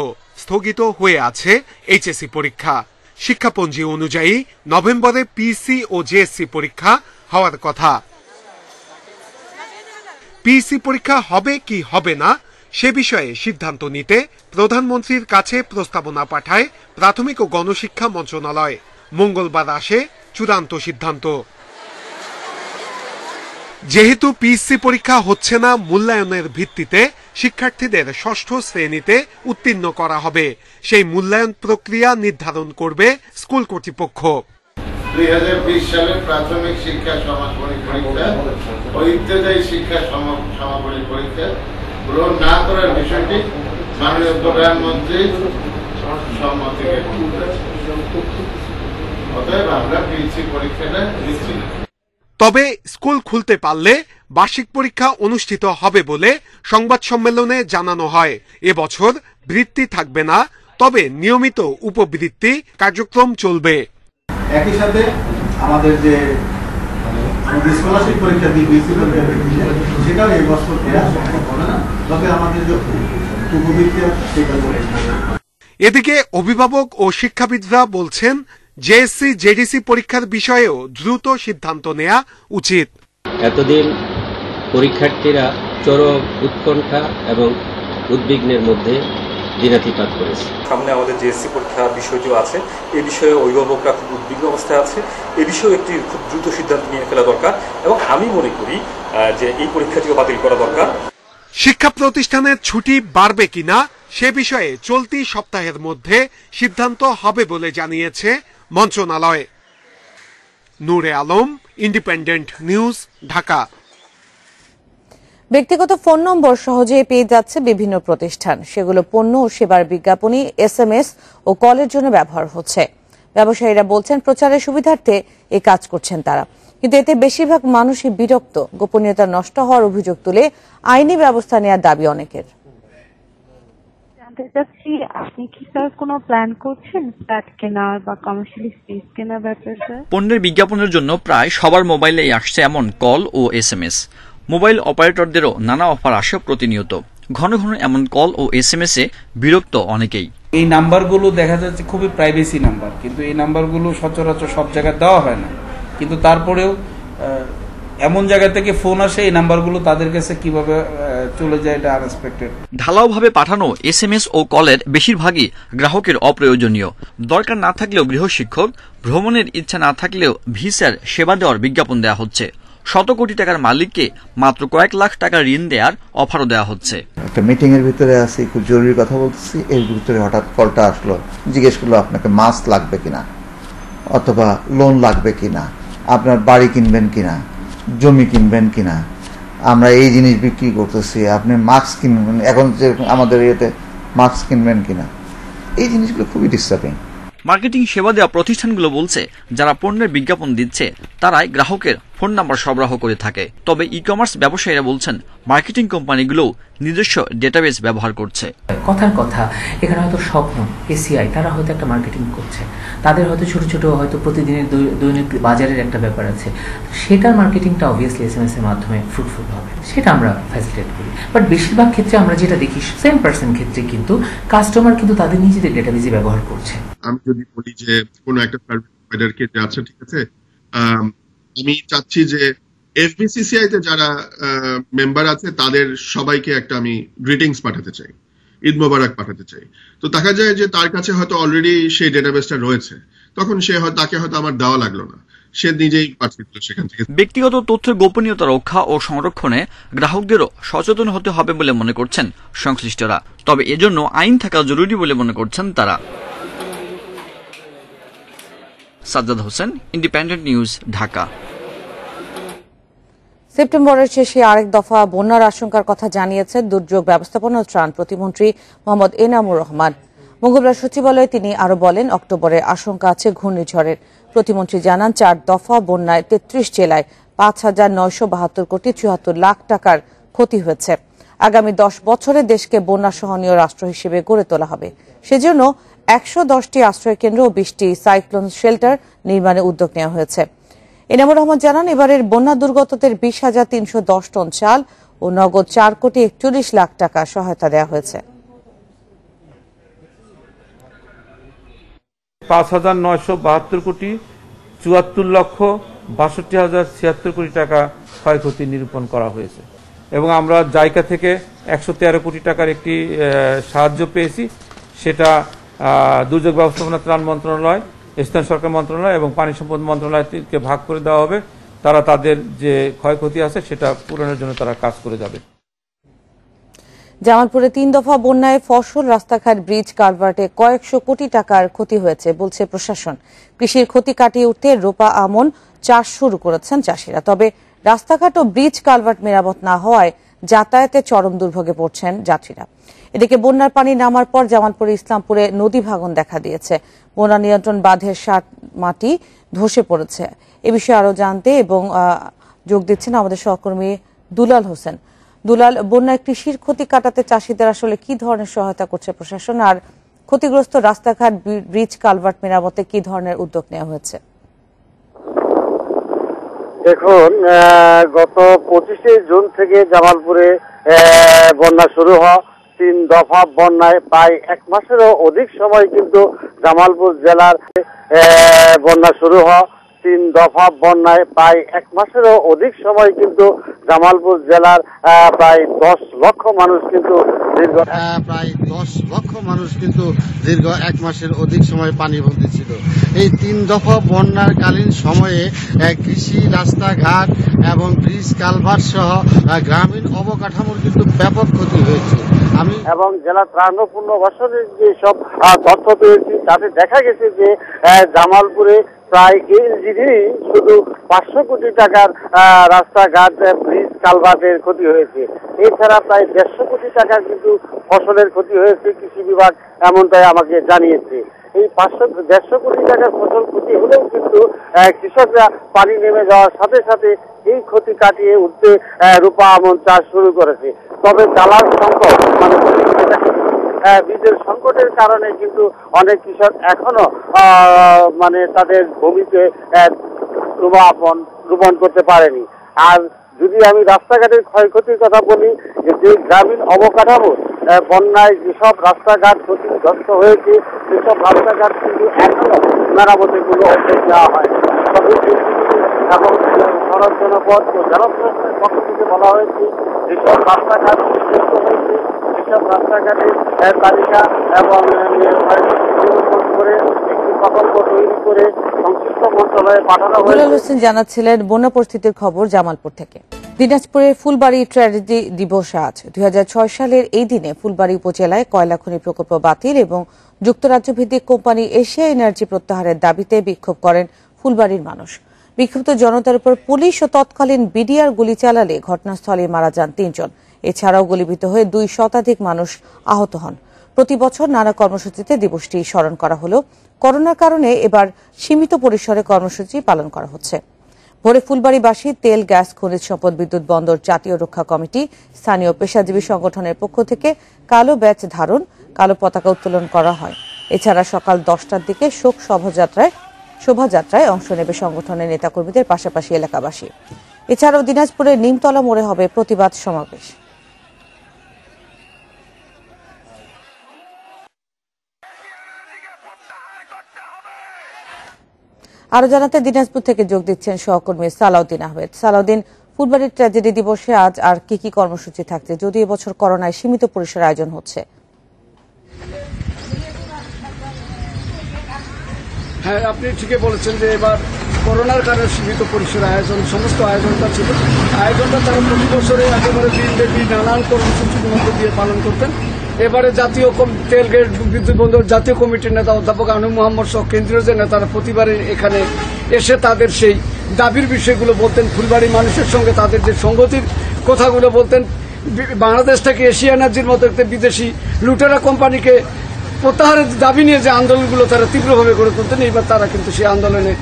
স্থগিত হয়ে আছে এইচএসসি পরীক্ষা। শিক্ষাপঞ্জি অনুযায়ী নভেম্বরে পিসি ও জেএসসি পরীক্ষা হওয়ার কথা। পিসি পরীক্ষা হবে কি হবে না সে বিষয়ে সিদ্ধান্ত নিতে প্রধানমন্ত্রীর কাছে প্রস্তাবনা পাঠায় প্রাথমিক ও গণশিক্ষা মন্ত্রণালয়। মঙ্গলবার আসে চূড়ান্ত সিদ্ধান্ত। যেহেতু পিএসসি পরীক্ষা হচ্ছে না, মূল্যায়নের ভিত্তিতে শিক্ষার্থীদের ষষ্ঠ শ্রেণীতে উত্তীর্ণ করা হবে। সেই মূল্যায়ন প্রক্রিয়া নির্ধারণ করবে স্কুল কর্তৃপক্ষ। 2020 সালের প্রাথমিক শিক্ষা সমাপনী পরীক্ষা ও ইবতেদায়ী শিক্ষা সমাপনী পরীক্ষা গ্রহণ না করার বিষয়টি মাননীয় প্রধানমন্ত্রীর সম্মতিকে অতএব আমরা পিএসসি পরীক্ষাটা দিচ্ছি না। তবে স্কুল খুলতে পারলে বার্ষিক পরীক্ষা অনুষ্ঠিত হবে বলে সংবাদ সম্মেলনে জানানো হয়। এবছর বৃত্তি থাকবে না, তবে নিয়মিত উপবৃত্তি কার্যক্রম চলবে। একই সাথে আমাদের যে স্কলারশিপ পরীক্ষা সেটাও এই বছর তবে আমাদের যে উপবৃত্তি সেটা। এদিকে অভিভাবক ও শিক্ষাবিদরা বলছেন জেএসসি জেডিসি পরীক্ষার বিষয়েও দ্রুত সিদ্ধান্ত নেওয়া উচিত। এতদিন পরীক্ষার্থীরা চরম উৎকণ্ঠা এবং উদ্বিগ্নের মধ্যে দিনাতিপাত করেছে। সামনে আমাদের জেএসসি পরীক্ষার বিষয়টিও আছে, এ বিষয়ে অভিভাবকরা খুব উদ্বিগ্ন অবস্থায় আছে। এ বিষয়ে একটি খুব দ্রুত সিদ্ধান্ত নিয়ে ফেলা দরকার এবং আমি মনে করি যে এই পরীক্ষাটিও বাতিল করা দরকার। শিক্ষা প্রতিষ্ঠানের ছুটি বাড়বে কিনা সে বিষয়ে চলতি সপ্তাহের মধ্যে সিদ্ধান্ত হবে বলে জানিয়েছে মন্ত্রণালয়। নূরে আলম, ইন্ডিপেন্ডেন্ট নিউজ, ঢাকা। ব্যক্তিগত ফোন নম্বর সহজেই পেয়ে যাচ্ছে বিভিন্ন প্রতিষ্ঠান। সেগুলো পণ্য ও সেবার বিজ্ঞাপনী, SMS ও কলের জন্য ব্যবহার হচ্ছে। ব্যবসায়ীরা বলছেন প্রচারের সুবিধার্থে এই কাজ করছেন তারা, কিন্তু এতে বেশিরভাগ মানুষই বিরক্ত। গোপনীয়তা নষ্ট হওয়ার অভিযোগ তুলে আইনি ব্যবস্থা নেওয়ার দাবি অনেকের। আপনি কি স্যার কোনো প্ল্যান করছেন ফ্ল্যাট কেনার বা কমার্শিয়াল স্পেস কেনার ব্যাপারে? পণ্যের বিজ্ঞাপনের জন্য প্রায় সবার মোবাইলেই আসছে এমন কল ও SMS। মোবাইল অপারেটরদেরও নানা অফার আসে প্রতিনিয়ত। ঘন ঘন এমন কল ও SMS এ বিরক্ত অনেকেই। এই নাম্বারগুলো দেখা যাচ্ছে খুবই প্রাইভেসি নাম্বার, কিন্তু এই নাম্বারগুলো সচরাচর সব জায়গায় দেওয়া হয় না। কিন্তু তারপরেও এমন জায়গা থেকে ফোন আসে, এই নাম্বারগুলো তাদের কাছে কিভাবে চলে যায় এটা আনএক্সপেক্টেড। ঢালাওভাবে পাঠানো SMS ও কলের বেশিরভাগই গ্রাহকের অপ্রয়োজনীয়। দরকার না থাকলেও গৃহশিক্ষক, ভ্রমণের ইচ্ছা না থাকলেও ভিসার সেবা দেওয়ার বিজ্ঞাপন দেওয়া হচ্ছে। শত কোটি টাকার মালিককে মাত্র কয়েক লাখ টাকা ঋণ দেওয়ার অফারও দেওয়া হচ্ছে। একটা মিটিং এর ভিতরে আছি, খুব জরুরি কথা বলতেছি, এর ভিতরে হঠাৎ কলটা আসলো, জিজ্ঞেস করলো আপনাকে মাস্ক লাগবে কিনা, অথবা লোন লাগবে কিনা, আপনার বাড়ি কিনবেন কিনা, জমি কিনবেন কিনা, আমরা এই জিনিস বিক্রি করতেছি, আপনি মাস্ক কিনবেন, এখন যে আমাদের ইয়েতে মাস্ক কিনবেন কিনা। এই জিনিসগুলো খুবই ডিস্টার্বিং। মার্কেটিং সেবা দেওয়া প্রতিষ্ঠানগুলো বলছে যারা পণ্যের বিজ্ঞাপন দিচ্ছে তারাই গ্রাহকের ফোন নাম্বার সরবরাহ করে থাকে। তবে ই-কমার্স ব্যবসায়ীরা বলছেন মার্কেটিং কোম্পানিগুলোও নিজস্ব ডেটাবেস ব্যবহার করছে। কথার কথা, এখানে হয়তো স্বপ্ন এসিআই তারা হয়তো একটা মার্কেটিং করছে, তাদের হয়তো ছোট ছোট হয়তো প্রতিদিনের দৈনিক বাজারের একটা ব্যাপার আছে, সেটার মার্কেটিংটা অবভিয়াসলি SMS এর মাধ্যমে ফ্রুটফুল হবে, সেটা আমরা ফ্যাসিলিটেট করি। বাট বেশিরভাগ ক্ষেত্রে আমরা যেটা দেখি সেম পার্সন ক্ষেত্রে কিন্তু কাস্টমার কিন্তু তাদের নিজেদের ডেটাবেসই ব্যবহার করছে। আমি যদি বলি যে কোনো একটা সার্ভিস প্রোভাইডারকে যাচ্ছে, ঠিক আছে, আমি চাচ্ছি যে FBCCI তে যারা মেম্বার আছে তাদের সবাইকে একটা আমি গ্রিটিংস পাঠাতে চাই, ঈদ মোবারক পাঠাতে চাই। তো দেখা যায় যে তার কাছে হয়তো অলরেডি সেই ডেটাবেসটা রয়েছে, তখন তাকে হয়তো আমার দেওয়া লাগলো না, সে নিজেই পাঠিয়ে দিল সেখান থেকে। ব্যক্তিগত তথ্যের গোপনীয়তা রক্ষা ও সংরক্ষণে গ্রাহকদেরও সচেতন হতে হবে বলে মনে করছেন সংশ্লিষ্টরা। তবে এজন্য আইন থাকা জরুরি বলে মনে করছেন তারা। Sajjad Hossain, independent news, Dhaka. সেপ্টেম্বরের শেষে আরেক দফা বন্যার আশঙ্কার কথা জানিয়েছেন দুর্যোগ ব্যবস্থাপনা ও ত্রাণ প্রতিমন্ত্রী মোহাম্মদ এনামুর রহমান। মঙ্গলবার সচিবালয়ে তিনি আরো বলেন, অক্টোবরে আশঙ্কা আছে ঘূর্ণিঝড়ের। প্রতিমন্ত্রী জানান 4 দফা বন্যায় 33 জেলায় 5,972 কোটি 74 লাখ টাকার ক্ষতি হয়েছে। আগামী 10 বছরে দেশকে বন্যা সহনীয় রাষ্ট্র হিসেবে গড়ে তোলা হবে। সেজন্য 110টি আশ্রয় কেন্দ্র ও 20টি সাইক্লোন শেল্টার নির্মাণে উদ্যোগ নেওয়া হয়েছে। এনামুর রহমান জানান, এবারের বন্যা দুর্গতদের 20,310 টন চাল ও নগদ 4 কোটি 41 লাখ টাকা সহায়তা দেওয়া হয়েছে। 5,972 কোটি 74 লক্ষ 62,076 কোটি টাকা ক্ষয়ক্ষতি নিরূপণ করা হয়েছে এবং আমরা জাইকা থেকে 113 কোটি টাকার একটি সাহায্য পেয়েছি। সেটা দুর্যোগ ব্যবস্থাপনা ত্রাণ মন্ত্রণালয়, স্থানীয় সরকার মন্ত্রণালয় এবং পানি সম্পদ মন্ত্রণালয়কে ভাগ করে দেওয়া হবে। তারা তাদের যে ক্ষয়ক্ষতি আছে সেটা পূরণের জন্য তারা কাজ করে যাবে। জামালপুরে 3 দফা বন্যায় ফসল, রাস্তাঘাট, ব্রিজ, কালভার্টে কয়েকশো কোটি টাকার ক্ষতি হয়েছে বলছে প্রশাসন। কৃষির ক্ষতি কাটিয়ে উঠতে রোপা আমন চাষ শুরু করেছেন চাষিরা। তবে রাস্তাঘাট ও ব্রিজ কালভার্ট মেরামত না হওয়ায় যাতায়াতে চরম দুর্ভোগে পড়ছেন যাত্রীরা। এদিকে বন্যার পানি নামার পর জামালপুরে ইসলামপুরে নদী ভাঙন দেখা দিয়েছে। বন্যা নিয়ন্ত্রণ বাঁধের 60 মাটি ধসে পড়েছে। এ বিষয়ে আরো জানতে এবং যোগ দিচ্ছেন আমাদের সহকর্মী দুলাল হোসেন। দুলাল, বন্যায় কৃষির ক্ষতি কাটাতে চাষিদের আসলে কি ধরনের সহায়তা করছে প্রশাসন, আর ক্ষতিগ্রস্ত রাস্তাঘাট, ব্রিজ, কালভার্ট মেরামতে কি ধরনের উদ্যোগ নেওয়া হয়েছে? দেখুন, গত 25শে জুন থেকে জামালপুরে বন্যা শুরু হওয়া 3 দফা বন্যায় প্রায় 1 মাসেরও অধিক সময় কিন্তু জামালপুর জেলার বন্যা শুরু হওয়া 3 দফা বন্যায় প্রায় 1 মাসেরও অধিক সময় কিন্তু জামালপুর জেলার প্রায় 10 লক্ষ মানুষ কিন্তু দীর্ঘ 1 মাসের অধিক সময় পানিবন্দী ছিল। এই 3 দফা বন্যার কালীন সময়ে কৃষি, রাস্তাঘাট এবং ব্রিজ, কালভার্ট সহ গ্রামীণ অবকাঠামোর কিন্তু ব্যাপক ক্ষতি হয়েছে। এবং জেলা ত্রাণ পুনর্বাসনের যে সব তথ্য পেয়েছি তাতে দেখা গেছে যে জামালপুরে প্রায় এলজিডি শুধু 500 কোটি টাকার রাস্তাঘাট, ব্রিজ, কালভার্টের ক্ষতি হয়েছে। এছাড়া প্রায় 150 কোটি টাকার কিন্তু ফসলের ক্ষতি হয়েছে, কৃষি বিভাগ এমনটাই আমাকে জানিয়েছে। এই 150 কোটি টাকার ফসল ক্ষতি হলেও কিন্তু কৃষকরা পানি নেমে যাওয়ার সাথে সাথে এই ক্ষতি কাটিয়ে উঠতে রূপা আমন চাষ শুরু করেছে। তবে জ্বালার সংকট বীজের সংকটের কারণে কিন্তু অনেক কৃষক এখনো তাদের জমিতে রোপণ করতে পারেনি। আর যদি আমি রাস্তাঘাটের ক্ষয়ক্ষতির কথা বলি, যে গ্রামীণ অবকাঠামো বন্যায় যেসব রাস্তাঘাট ক্ষতিগ্রস্ত হয়েছে সেসব রাস্তাঘাট কিন্তু এখনো মেরামতের কোনো উদ্যোগ নেওয়া হয়। তবে এবং সড়ক, জনপথ ও জনপ্রশাসনের পক্ষ থেকে বলা হয়েছে যেসব রাস্তাঘাট ক্ষতিগ্রস্ত হয়েছে সেসব রাস্তাঘাটের তালিকা এবং করে একটি প্রকল্প তৈরি করে সংশ্লিষ্ট মন্ত্রণালয়ে পাঠানো হয়েছে। দুলাল হোসেন জানাচ্ছিলেন বন্যা পরিস্থিতির খবর জামালপুর থেকে। দিনাজপুরে ফুলবাড়ি ট্র্যাজেডি দিবস আজ। 2006 সালের এই দিনে ফুলবাড়ি উপজেলায় কয়লা খনি প্রকল্প বাতিল এবং যুক্তরাজ্য ভিত্তিক কোম্পানি এশিয়া এনার্জি প্রত্যাহারের দাবিতে বিক্ষোভ করেন ফুলবাড়ির মানুষ। বিক্ষুব্ধ জনতার উপর পুলিশ ও তৎকালীন বিডিআর গুলি চালালে ঘটনাস্থলে মারা যান 3 জন। এছাড়াও গুলিবিদ্ধ হয়ে 2 শতাধিক মানুষ আহত হন। প্রতি বছর নানা কর্মসূচিতে দিবসটি স্মরণ করা হলেও করোনার কারণে এবার সীমিত পরিসরে কর্মসূচি পালন করা হচ্ছে। ভোরে ফুলবাড়িবাসী তেল, গ্যাস, খনিজ সম্পদ, বিদ্যুৎ, বন্দর, জাতীয় রক্ষা কমিটি, স্থানীয় পেশাজীবী সংগঠনের পক্ষ থেকে কালো ব্যাচ ধারণ, কালো পতাকা উত্তোলন করা হয়। এছাড়া সকাল 10টার দিকে শোক শোভাযাত্রায় অংশ নেবে সংগঠনের নেতাকর্মীদের পাশাপাশি এলাকাবাসী। এছাড়াও দিনাজপুরের নিমতলা মোড়ে হবে প্রতিবাদ সমাবেশ। আরো জানাতে দিনাজপুর থেকে যোগ দিচ্ছেন সহকর্মী সালাউদ্দিন আহমেদ। সালাউদ্দিন, ফুলবাড়ির ট্র্যাজেডি দিবসে আজ আর কি কর্মসূচি থাকছে, যদিও এবছর করোনায় সীমিত পরিসরে আয়োজন হচ্ছে? হ্যাঁ, আপনি ঠিকই বলেছেন যে এবার করোনার কারণে সীমিত পরিসরে আয়োজন, সমস্ত আয়োজনটা ছিল। আয়োজনটা তারা প্রতি বছরে একেবারে দিনব্যাপী নানান কর্মসূচির মধ্যে দিয়ে পালন করতেন। এবারে জাতীয় তেল, গ্যাস, বিদ্যুৎ, বন্দর জাতীয় কমিটির নেতা অধ্যাপক আনু মোহাম্মদ সহ কেন্দ্রীয় যে নেতারা প্রতিবারে এখানে এসে তাদের সেই দাবির বিষয়গুলো বলতেন, ফুলবাড়ির মানুষের সঙ্গে তাদের যে সংগতির কথাগুলো বলতেন। বাংলাদেশ থেকে এশিয়া এনার্জির মতো একটা বিদেশি লুটেরা কোম্পানিকে প্রত্যাহারের দাবি নিয়ে যে আন্দোলনগুলো তারা তীব্রভাবে গড়ে তুলতেন, এইবার তারা কিন্তু সেই আন্দোলনে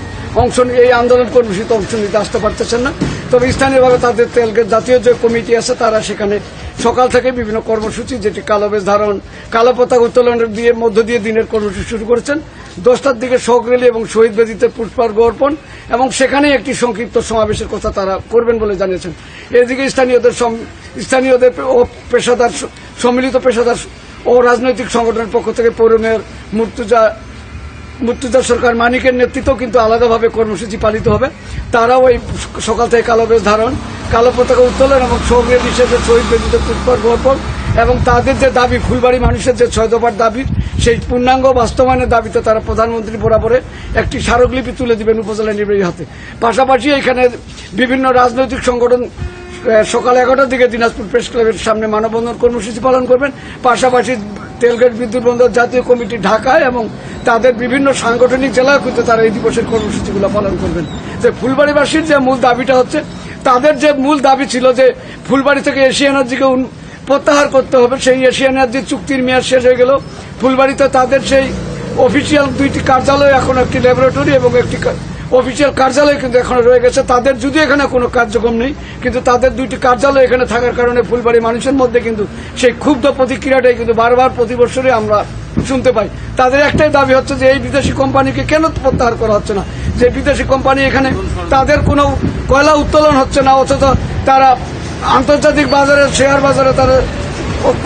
এই আন্দোলন কর্মসূচিতে অংশ নিতে আসতে পারতেছেন না। তবে স্থানীয়ভাবে তাদের তেল জাতীয় যে কমিটি আছে তারা সেখানে সকাল থেকে বিভিন্ন কর্মসূচি, যেটি কালো বেশ ধারণ, কালো পতাকা উত্তোলনের মধ্য দিয়ে দিনের কর্মসূচি শুরু করেছেন। 10টার দিকে শোক র্যালি এবং শহীদ বেদিতে পুষ্পার্ঘ্য অর্পণ এবং সেখানে একটি সংক্ষিপ্ত সমাবেশের কথা তারা করবেন বলে জানিয়েছেন। এদিকে স্থানীয়দের পেশাদার, সম্মিলিত পেশাদার ও রাজনৈতিক সংগঠনের পক্ষ থেকে পৌর মেয়র মুর্তুজা সরকার মানিকের নেতৃত্বেও কিন্তু আলাদাভাবে কর্মসূচি পালিত হবে। তারাও এই সকাল থেকে কালো বেশ ধারণ, কালো পতাকা উত্তোলন এবং শোক র্যালি হিসেবে শহীদ বেদিতে পুষ্পার্ঘ্য অর্পণ এবং তাদের যে দাবি, ফুলবাড়ি মানুষের যে 6 দফার দাবি, সেই পূর্ণাঙ্গ বাস্তবায়নের দাবিতে তারা প্রধানমন্ত্রী বরাবরে একটি স্মারকলিপি তুলে দিবেন উপজেলা নির্বাহী হাতে। পাশাপাশি এখানে বিভিন্ন রাজনৈতিক সংগঠন সকাল 11টার দিকে দিনাজপুর প্রেস ক্লাবের সামনে মানববন্ধন কর্মসূচি পালন করবেন। পাশাপাশি তেলগেট, বিদ্যুৎ, বন্দর জাতীয় কমিটি ঢাকায় এবং তাদের বিভিন্ন সাংগঠনিক জেলায় কিন্তু তারা এই দিবসের কর্মসূচিগুলো পালন করবেন। যে ফুলবাড়িবাসীর যে মূল দাবিটা হচ্ছে তাদের যে মূল দাবি ছিল যে ফুলবাড়ি থেকে এশিয়া এনার্জিকে প্রত্যাহার করতে হবে, সেই এশিয়া এনার্জির চুক্তির মেয়াদ শেষ হয়ে গেল। ফুলবাড়িতে তাদের সেই অফিসিয়াল 2টি কার্যালয়, এখন একটি ল্যাবরেটরি এবং একটি অফিসিয়াল কার্যালয় কিন্তু এখনো রয়ে গেছে। তাদের যদি এখানে কোনো কার্যক্রম নেই, কিন্তু তাদের 2টি কার্যালয় এখানে থাকার কারণে ফুলবাড়ি মানুষের মধ্যে কিন্তু সেই ক্ষুব্ধ প্রতিক্রিয়াটাই কিন্তু বারবার প্রতি বছরই আমরা শুনতে পাই। তাদের একটাই দাবি হচ্ছে যে এই বিদেশি কোম্পানিকে কেন প্রত্যাহার করা হচ্ছে না, যে বিদেশি কোম্পানি এখানে তাদের কোনো কয়লা উত্তোলন হচ্ছে না, অথচ তারা আন্তর্জাতিক বাজারে শেয়ার বাজারে তারা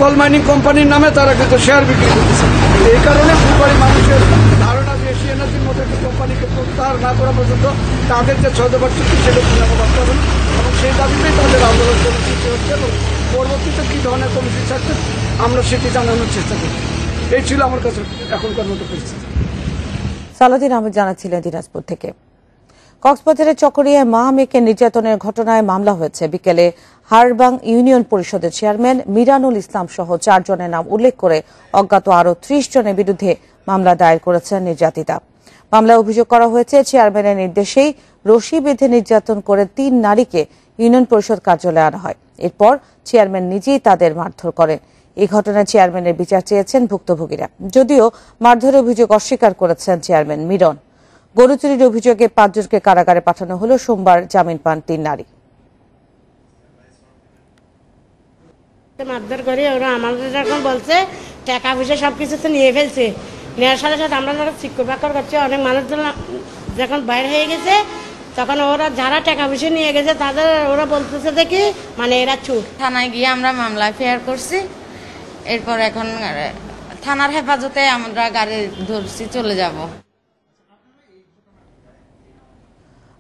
কোল মাইনিং কোম্পানির নামে তারা কিন্তু শেয়ার বিক্রি করতেছে। এই কারণে ফুলবাড়ি মানুষের ধারণা যে এশিয়া এনার্জির মতো একটি কোম্পানিকে প্রত্যাহার না করা পর্যন্ত তাদের যে 6 দফার চুক্তি সেটা পূর্ণ করতে হবে না, এবং সেই দাবিতেই তাদের আন্দোলন কর্মসূচি হচ্ছে এবং পরবর্তীতে কি ধরনের কর্মসূচি থাকছে আমরা সেটি জানানোর চেষ্টা করি। এই ছিল আমার কাছে এখনকার মতো পরিস্থিতি। সালাউদ্দিন আহমেদ জানাচ্ছিলেন দিনাজপুর থেকে। কক্সবাজারের চকরিয়ায় মা মেয়েকে নির্যাতনের ঘটনায় মামলা হয়েছে। বিকেলে হারবাং ইউনিয়ন পরিষদের চেয়ারম্যান মিরানুল ইসলাম সহ 4 জনের নাম উল্লেখ করে অজ্ঞাত আরও 30 জনের বিরুদ্ধে মামলা দায়ের করেছেন নির্যাতিতা। মামলায় অভিযোগ করা হয়েছে চেয়ারম্যানের নির্দেশেই রশি বেঁধে নির্যাতন করে 3 নারীকে ইউনিয়ন পরিষদ কার্যালয়ে আনা হয়। এরপর চেয়ারম্যান নিজেই তাদের মারধর করেন। এই ঘটনায় চেয়ারম্যানের বিচার চেয়েছেন ভুক্তভোগীরা, যদিও মারধরের অভিযোগ অস্বীকার করেছেন চেয়ারম্যান মিরন। গরু চুরির অভিযোগে 5 জনকে কারাগারে পাঠানো হলো। সোমবার জামিন পান 3 নারী। মারধর করে ওরা আমাদের যখন বলছে টাকা পয়সা সবকিছু তো নিয়ে ফেলছে, নেওয়ার সাথে সাথে আমরা যখন চিক্কর বাক্কর করছি, অনেক মানুষজন যখন বাইরে হয়ে গেছে তখন ওরা যারা টাকা পয়সা নিয়ে গেছে তাদের ওরা বলতেছে দেখি মানে এরা চুর। থানায় গিয়ে আমরা মামলা ফেয়ার করছি, এরপর এখন থানার হেফাজতে আমরা গাড়ি ধরছি, চলে যাব।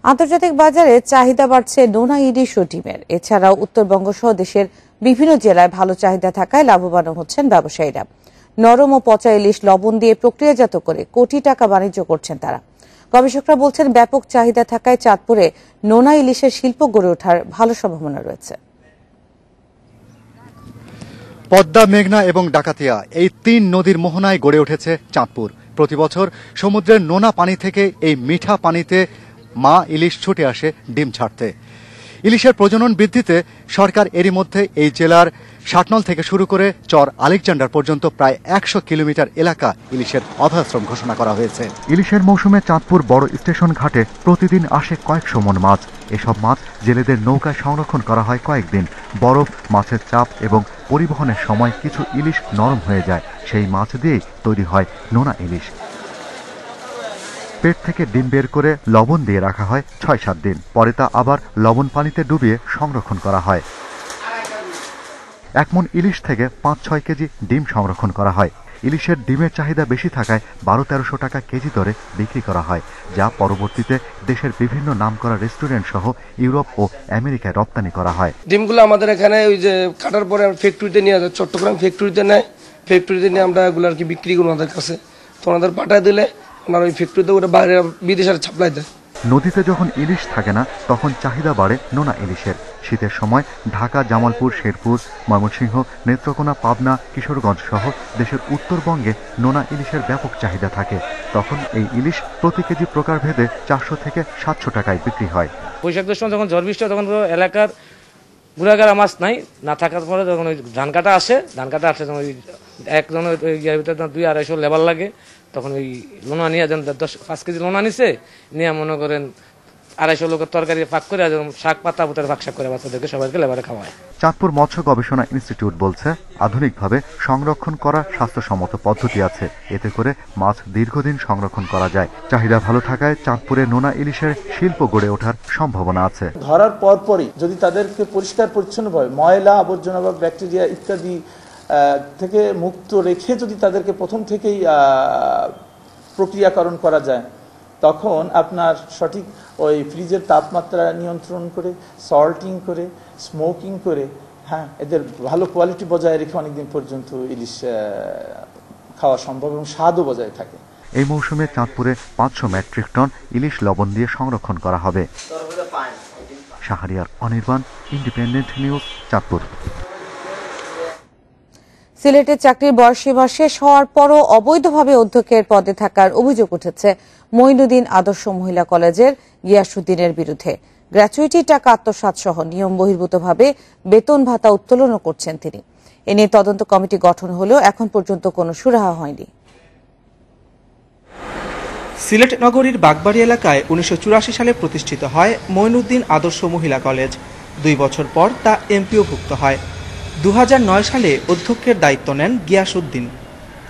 আন্তর্জাতিক বাজারে চাহিদা বাড়ছে নোনা ইলিশ ও ডিমের। এছাড়াও উত্তরবঙ্গ সহ দেশের বিভিন্ন জেলায় ভালো চাহিদা থাকায় লাভবান হচ্ছেন ব্যবসায়ীরা। নরম ও পচা ইলিশ লবণ দিয়ে প্রক্রিয়াজাত করে কোটি টাকা বাণিজ্য করছেন তারা। গবেষকরা বলছেন ব্যাপক চাহিদা থাকায় চাঁদপুরে নোনা ইলিশের শিল্প গড়ে ওঠার ভালো সম্ভাবনা রয়েছে। পদ্মা, মেঘনা এবং ডাকাতিয়া এই 3 নদীর মোহনায় গড়ে উঠেছে চাঁদপুর। প্রতি বছর সমুদ্রের নোনা পানি থেকে এই মিঠা পানিতে মা ইলিশ ছুটে আসে ডিম ছাড়তে। ইলিশের প্রজনন বৃদ্ধিতে সরকার এরই মধ্যে এই জেলার শাটনল থেকে শুরু করে চর আলেকজান্ডার পর্যন্ত প্রায় 100 কিলোমিটার এলাকা ইলিশের অভয়াশ্রম ঘোষণা করা হয়েছে। ইলিশের মৌসুমে চাঁদপুর বড় স্টেশন ঘাটে প্রতিদিন আসে কয়েকশো মন মাছ। এসব মাছ জেলেদের নৌকায় সংরক্ষণ করা হয় কয়েকদিন। বরফ, মাছের চাপ এবং পরিবহনের সময় কিছু ইলিশ নরম হয়ে যায়। সেই মাছ দিয়েই তৈরি হয় নোনা ইলিশ। পেট থেকে ডিম বের করে লবণ দিয়ে রাখা হয় 6-7 দিন। পরে তা আবার লবণ পানিতে ডুবিয়ে সংরক্ষণ করা হয়। 1 মণ ইলিশ থেকে 5-6 কেজি ডিম সংরক্ষণ করা হয়। ইলিশের ডিমের চাহিদা বেশি থাকায় 1200-1300 টাকা কেজি দরে বিক্রি করা হয়, যা পরবর্তীতে দেশের বিভিন্ন নামকরা রেস্টুরেন্ট সহ ইউরোপ ও আমেরিকায় রপ্তানি করা হয়। ডিমগুলো আমাদের এখানে ওই যে কাটার পরে ফ্যাক্টরিতে নিয়ে যায়, চট্টগ্রাম ফ্যাক্টরিতে নেয়। ফ্যাক্টরিতে নিয়ে আমরা এগুলো আর কি বিক্রি করি ওনাদের কাছে। তো ওনাদের পাঠায় দিলে ওনার ওই ফ্যাক্টরিতে ওটা বাইরে বিদেশের সাপ্লাই দেয়। নদীতে যখন ইলিশ থাকে না তখন চাহিদা বাড়ে নোনা ইলিশের। শীতের সময় ঢাকা, জামালপুর, শেরপুর, ময়মনসিংহ, নেত্রকোনা, পাবনা, কিশোরগঞ্জ সহ দেশের উত্তরবঙ্গে নোনা ইলিশের ব্যাপক চাহিদা থাকে। তখন এই ইলিশ প্রতি কেজি প্রকারভেদে 400 থেকে 700 টাকায় বিক্রি হয়। বৈশাখের সময় যখন ঝড় বৃষ্টি হয় তখন এলাকার গুড়াগাড়া মাছ না থাকার পরে যখন ওই ধান কাটা আসে তখন ওই একজন ইয়ার ভিতরে 200-250 লেবার লাগে। তখন ওই লোনা নিয়ে 5 কেজি লোনা নিছে নিয়ে মনে করেন 250 লোকের তরকারি পাক করে শাক পাতা পুতার ভাগশাক করে বাচ্চাদেরকে সবাইকে লেবারে খাওয়ায়। চাঁদপুর মৎস্য গবেষণা ইনস্টিটিউট বলছে, আধুনিকভাবে সংরক্ষণ করা স্বাস্থ্যসম্মত পদ্ধতি আছে। এতে করে মাছ দীর্ঘদিন সংরক্ষণ করা যায়। চাহিদা ভালো থাকায় চাঁদপুরে নোনা ইলিশের শিল্প গড়ে ওঠার সম্ভাবনা আছে। ধরার পরপরই যদি তাদেরকে পরিষ্কার পরিচ্ছন্নভাবে ময়লা আবর্জনা বা ব্যাকটেরিয়া ইত্যাদি থেকে মুক্ত রেখে যদি তাদেরকে প্রথম থেকেই প্রক্রিয়াকরণ করা যায়, তখন আপনার সঠিক ওই ফ্রিজের তাপমাত্রা নিয়ন্ত্রণ করে, সল্টিং করে, স্মোকিং করে, হ্যাঁ, এদের ভালো কোয়ালিটি বজায় রেখে অনেকদিন পর্যন্ত ইলিশ খাওয়া সম্ভব এবং স্বাদও বজায় থাকে। এই মৌসুমে চাঁদপুরে 500 মেট্রিক টন ইলিশ লবণ দিয়ে সংরক্ষণ করা হবে। Shahriar Anirban, independent news, Chandpur. সিলেটে চাকরির বয়সসীমা শেষ হওয়ার পরও অবৈধভাবে অধ্যক্ষের পদে থাকার অভিযোগ উঠেছে মঈনুদ্দিন আদর্শ মহিলা কলেজের গিয়াসউদ্দিনের বিরুদ্ধে। গ্র্যাচুইটি টাকা আত্মসাৎ সহ নিয়ম বহির্ভূতভাবে বেতন ভাতা উত্তোলনও করছেন তিনি। এ নিয়ে তদন্ত কমিটি গঠন হলেও এখন পর্যন্ত কোনো সুরাহা হয়নি। সিলেট নগরীর বাগবাড়ি এলাকায় 1984 সালে প্রতিষ্ঠিত হয় মঈনুদ্দিন আদর্শ মহিলা কলেজ। 2 বছর পর তা এমপিওভুক্ত হয়। 2009 সালে অধ্যক্ষের দায়িত্ব নেন গিয়াসউদ্দিন।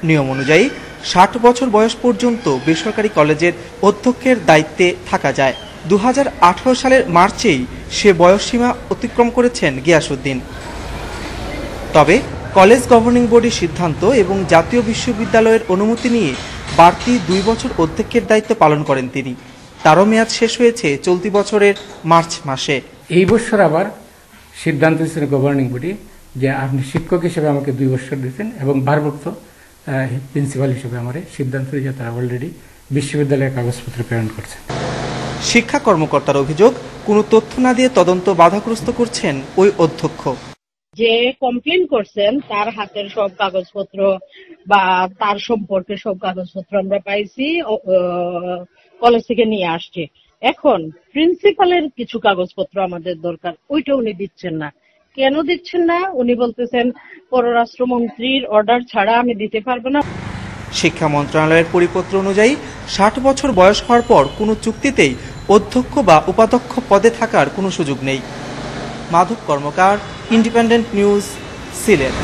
নিয়ম অনুযায়ী 60 বছর বয়স পর্যন্ত বেসরকারি কলেজের অধ্যক্ষের দায়িত্বে থাকা যায়। 2018 সালের মার্চেই সে বয়সসীমা অতিক্রম করেছেন গিয়াসউদ্দিন। তবে কলেজ গভর্নিং বডির সিদ্ধান্ত এবং জাতীয় বিশ্ববিদ্যালয়ের অনুমতি নিয়ে বাড়তি 2 বছর অধ্যক্ষের দায়িত্ব পালন করেন তিনি। তারও মেয়াদ শেষ হয়েছে চলতি বছরের মার্চ মাসে। এই বছর আবার সিদ্ধান্ত দিয়েছেন গভর্নিং বডি যে আপনি শিক্ষক হিসেবে আমাকে 2 বছর দিয়েছেন এবং ভারপ্রাপ্ত প্রিন্সিপাল হিসেবে আমার সিদ্ধান্ত দিয়ে তারা অলরেডি বিশ্ববিদ্যালয়ের কাগজপত্র প্রেরণ করছে। শিক্ষা কর্মকর্তার অভিযোগ, কোনো তথ্য না দিয়ে তদন্ত বাধাগ্রস্ত করছেন ওই অধ্যক্ষ। যে কমপ্লেন করছেন তার হাতের সব কাগজপত্র বা তার সম্পর্কে সব কাগজপত্র আমরা পাইছি, কলেজ থেকে নিয়ে আসছে। এখন প্রিন্সিপালের কিছু কাগজপত্র আমাদের দরকার, ওইটা উনি দিচ্ছেন না। কেন দিচ্ছেন না? উনি বলতেছেন পররাষ্ট্রমন্ত্রীর অর্ডার ছাড়া আমি দিতে পারবো না। শিক্ষা মন্ত্রণালয়ের পরিপত্র অনুযায়ী 60 বছর বয়স হওয়ার পর কোনো চুক্তিতেই অধ্যক্ষ বা উপাধ্যক্ষ পদে থাকার কোনো সুযোগ নেই। মাধব কর্মকার, ইন্ডিপেন্ডেন্ট নিউজ, সিলেট।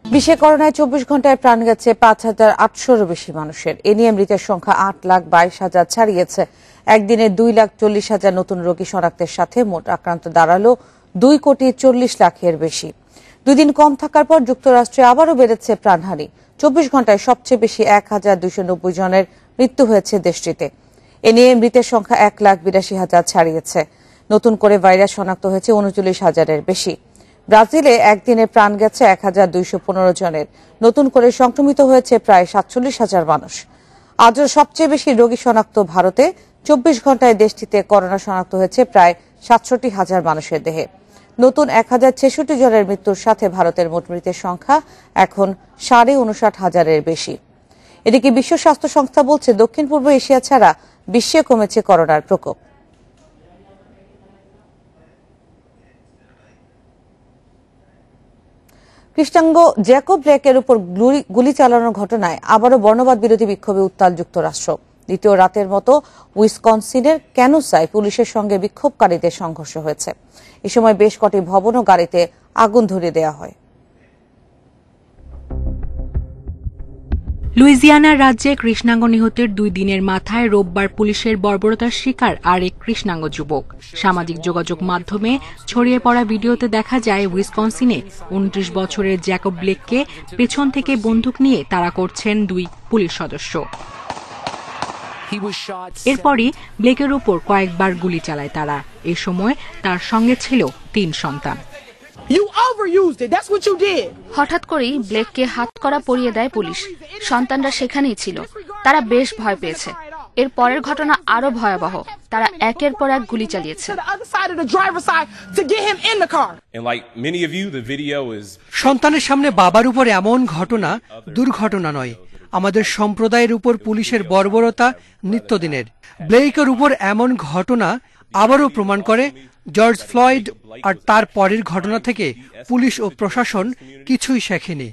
বিশ্বে করোনায় 24 ঘন্টায় প্রাণ গেছে 5,800-এরও বেশি মানুষের। এ নিয়ে মৃতের সংখ্যা 8,22,000 ছাড়িয়েছে। একদিনে 2,40,000 নতুন রোগী শনাক্তের সাথে মোট আক্রান্ত দাঁড়ালো 2,40,00,000-এর বেশি। 2 দিন কম থাকার পর যুক্তরাষ্ট্রে আবারও বেড়েছে প্রাণহানি। 24 ঘন্টায় সবচেয়ে বেশি 1,290 জনের মৃত্যু হয়েছে দেশটিতে। এ নিয়ে মৃতের সংখ্যা 1,82,000 ছাড়িয়েছে। নতুন করে ভাইরাস শনাক্ত হয়েছে 39,000-এর বেশি। ব্রাজিলে একদিনে প্রাণ গেছে 1,215 জনের। নতুন করে সংক্রমিত হয়েছে প্রায় 47,000 মানুষ। আজও সবচেয়ে বেশি রোগী শনাক্ত ভারতে। 24 ঘন্টায় দেশটিতে করোনা শনাক্ত হয়েছে প্রায় 67,000 মানুষের দেহে। নতুন 1,066 জনের মৃত্যুর সাথে ভারতের মোট মৃতের সংখ্যা এখন 59,500-এর বেশি। এদিকে বিশ্ব স্বাস্থ্য সংস্থা বলছে দক্ষিণ পূর্ব এশিয়া ছাড়া বিশ্বে কমেছে করোনার প্রকোপ। কৃষ্ণাঙ্গ জ্যাকব ব্লেকের উপর গুলি চালানোর ঘটনায় আবারও বর্ণবাদ বিরোধী বিক্ষোভে উত্তাল যুক্তরাষ্ট্র। দ্বিতীয় রাতের মতো উইসকনসিনের ক্যানুসায় পুলিশের সঙ্গে বিক্ষোভকারীদের সংঘর্ষ হয়েছে। এ সময় বেশ কটি ভবন ও গাড়িতে আগুন ধরিয়ে দেওয়া হয়। লুইজিয়ানা রাজ্যে কৃষ্ণাঙ্গ নিহতের 2 দিনের মাথায় রোববার পুলিশের বর্বরতার শিকার আরেক কৃষ্ণাঙ্গ যুবক। সামাজিক যোগাযোগ মাধ্যমে ছড়িয়ে পড়া ভিডিওতে দেখা যায় উইসকনসিনে 29 বছরের জ্যাকব ব্লেককে পেছন থেকে বন্দুক নিয়ে তাড়া করছেন 2 পুলিশ সদস্য। এরপরই ব্লেকের উপর কয়েকবার গুলি চালায় তারা। এ সময় তার সঙ্গে ছিল 3 সন্তান। হঠাৎ করেই ব্লেককে হাতকড়া পরিয়ে দেয় পুলিশ। সন্তানরা সেখানেই ছিল। তারা বেশ ভয় পেয়েছে। এর পরের ঘটনা আরো ভয়াবহ। তারা একের পর এক গুলি চালিয়েছে। সন্তানের সামনে বাবার উপর এমন ঘটনা দুর্ঘটনা নয়। আমাদের সম্প্রদায়ের উপর পুলিশের বর্বরতা নিত্যদিনের। ব্লেকের উপর এমন ঘটনা আবারও প্রমাণ করে জর্জ ফ্লয়েড আর তার পরের ঘটনা থেকে পুলিশ ও প্রশাসন কিছুই শেখেনি।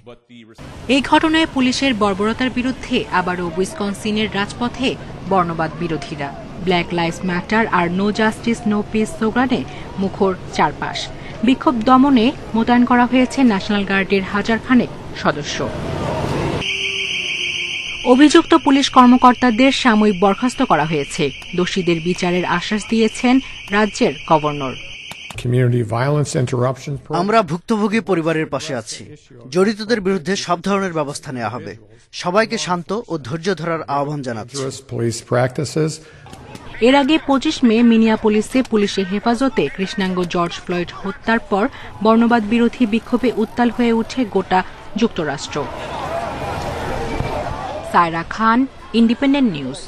এই ঘটনায় পুলিশের বর্বরতার বিরুদ্ধে আবারও উইসকনসিনের রাজপথে বর্ণবাদ বিরোধীরা। ব্ল্যাক লাইভস ম্যাটার আর নো জাস্টিস নো পিস স্লোগানে মুখর চারপাশ। বিক্ষোভ দমনে মোতায়েন করা হয়েছে ন্যাশনাল গার্ডের 1000 খানেক সদস্য। অভিযুক্ত পুলিশ কর্মকর্তাদের সাময়িক বরখাস্ত করা হয়েছে। দোষীদের বিচারের আশ্বাস দিয়েছেন রাজ্যের গভর্নর। আমরা ভুক্তভোগী পরিবারের পাশে আছি। জড়িতদের বিরুদ্ধে সব ধরনের ব্যবস্থা নেওয়া হবে। সবাইকে শান্ত ও ধৈর্য ধরার আহ্বান জানাচ্ছি। এর আগে 25 মে মিনিয়াপোলিসে পুলিশের হেফাজতে কৃষ্ণাঙ্গ জর্জ ফ্লয়েড হত্যার পর বর্ণবাদ বিরোধী বিক্ষোভে উত্তাল হয়ে ওঠে গোটা যুক্তরাষ্ট্র। সায়রা খান, ইন্ডিপেন্ডেন্ট নিউজ।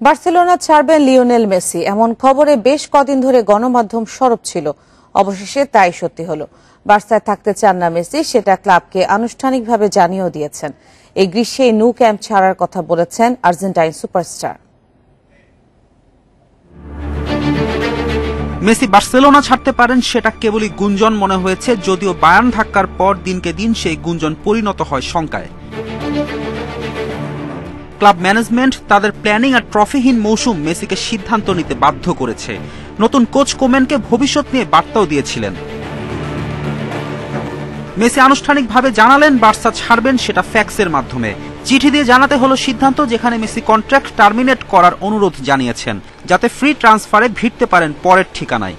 বার্সেলোনা ছাড়বেন লিওনেল মেসি, এমন খবরে বেশ কদিন ধরে গণমাধ্যম সরব ছিল। অবশেষে তাই সত্যি হলো। বার্সায় থাকতে চান না মেসি, সেটা ক্লাবকে আনুষ্ঠানিকভাবে জানিয়েও দিয়েছেন। এই গ্রীষ্মে ন্যু ক্যাম্প ছাড়ার কথা বলেছেন আর্জেন্টাইন সুপারস্টার। মেসি বার্সেলোনা ছাড়তে পারেন সেটা কেবলই গুঞ্জন মনে হয়েছে, যদিও বায়ার্ন ধাক্কার পর দিনকে দিন সেই গুঞ্জন পরিণত হয় শঙ্কায়। ক্লাব ম্যানেজমেন্ট তাদের প্ল্যানিং আর ট্রফিহীন মৌসুম মেসিকে সিদ্ধান্ত নিতে বাধ্য করেছে। নতুন কোচ কোমেনকে ভবিষ্যৎ নিয়ে বার্তাও দিয়েছিলেন। মেসি আনুষ্ঠানিকভাবে জানালেন বার্সা ছাড়বেন, সেটা ফ্যাক্সের মাধ্যমে। চিঠি দিয়ে জানাতে হলো সিদ্ধান্ত, যেখানে মেসি কন্ট্রাক্ট টার্মিনেট করার অনুরোধ জানিয়েছেন, যাতে ফ্রি ট্রান্সফারে ভিড়তে পারেন পরের ঠিকানায়।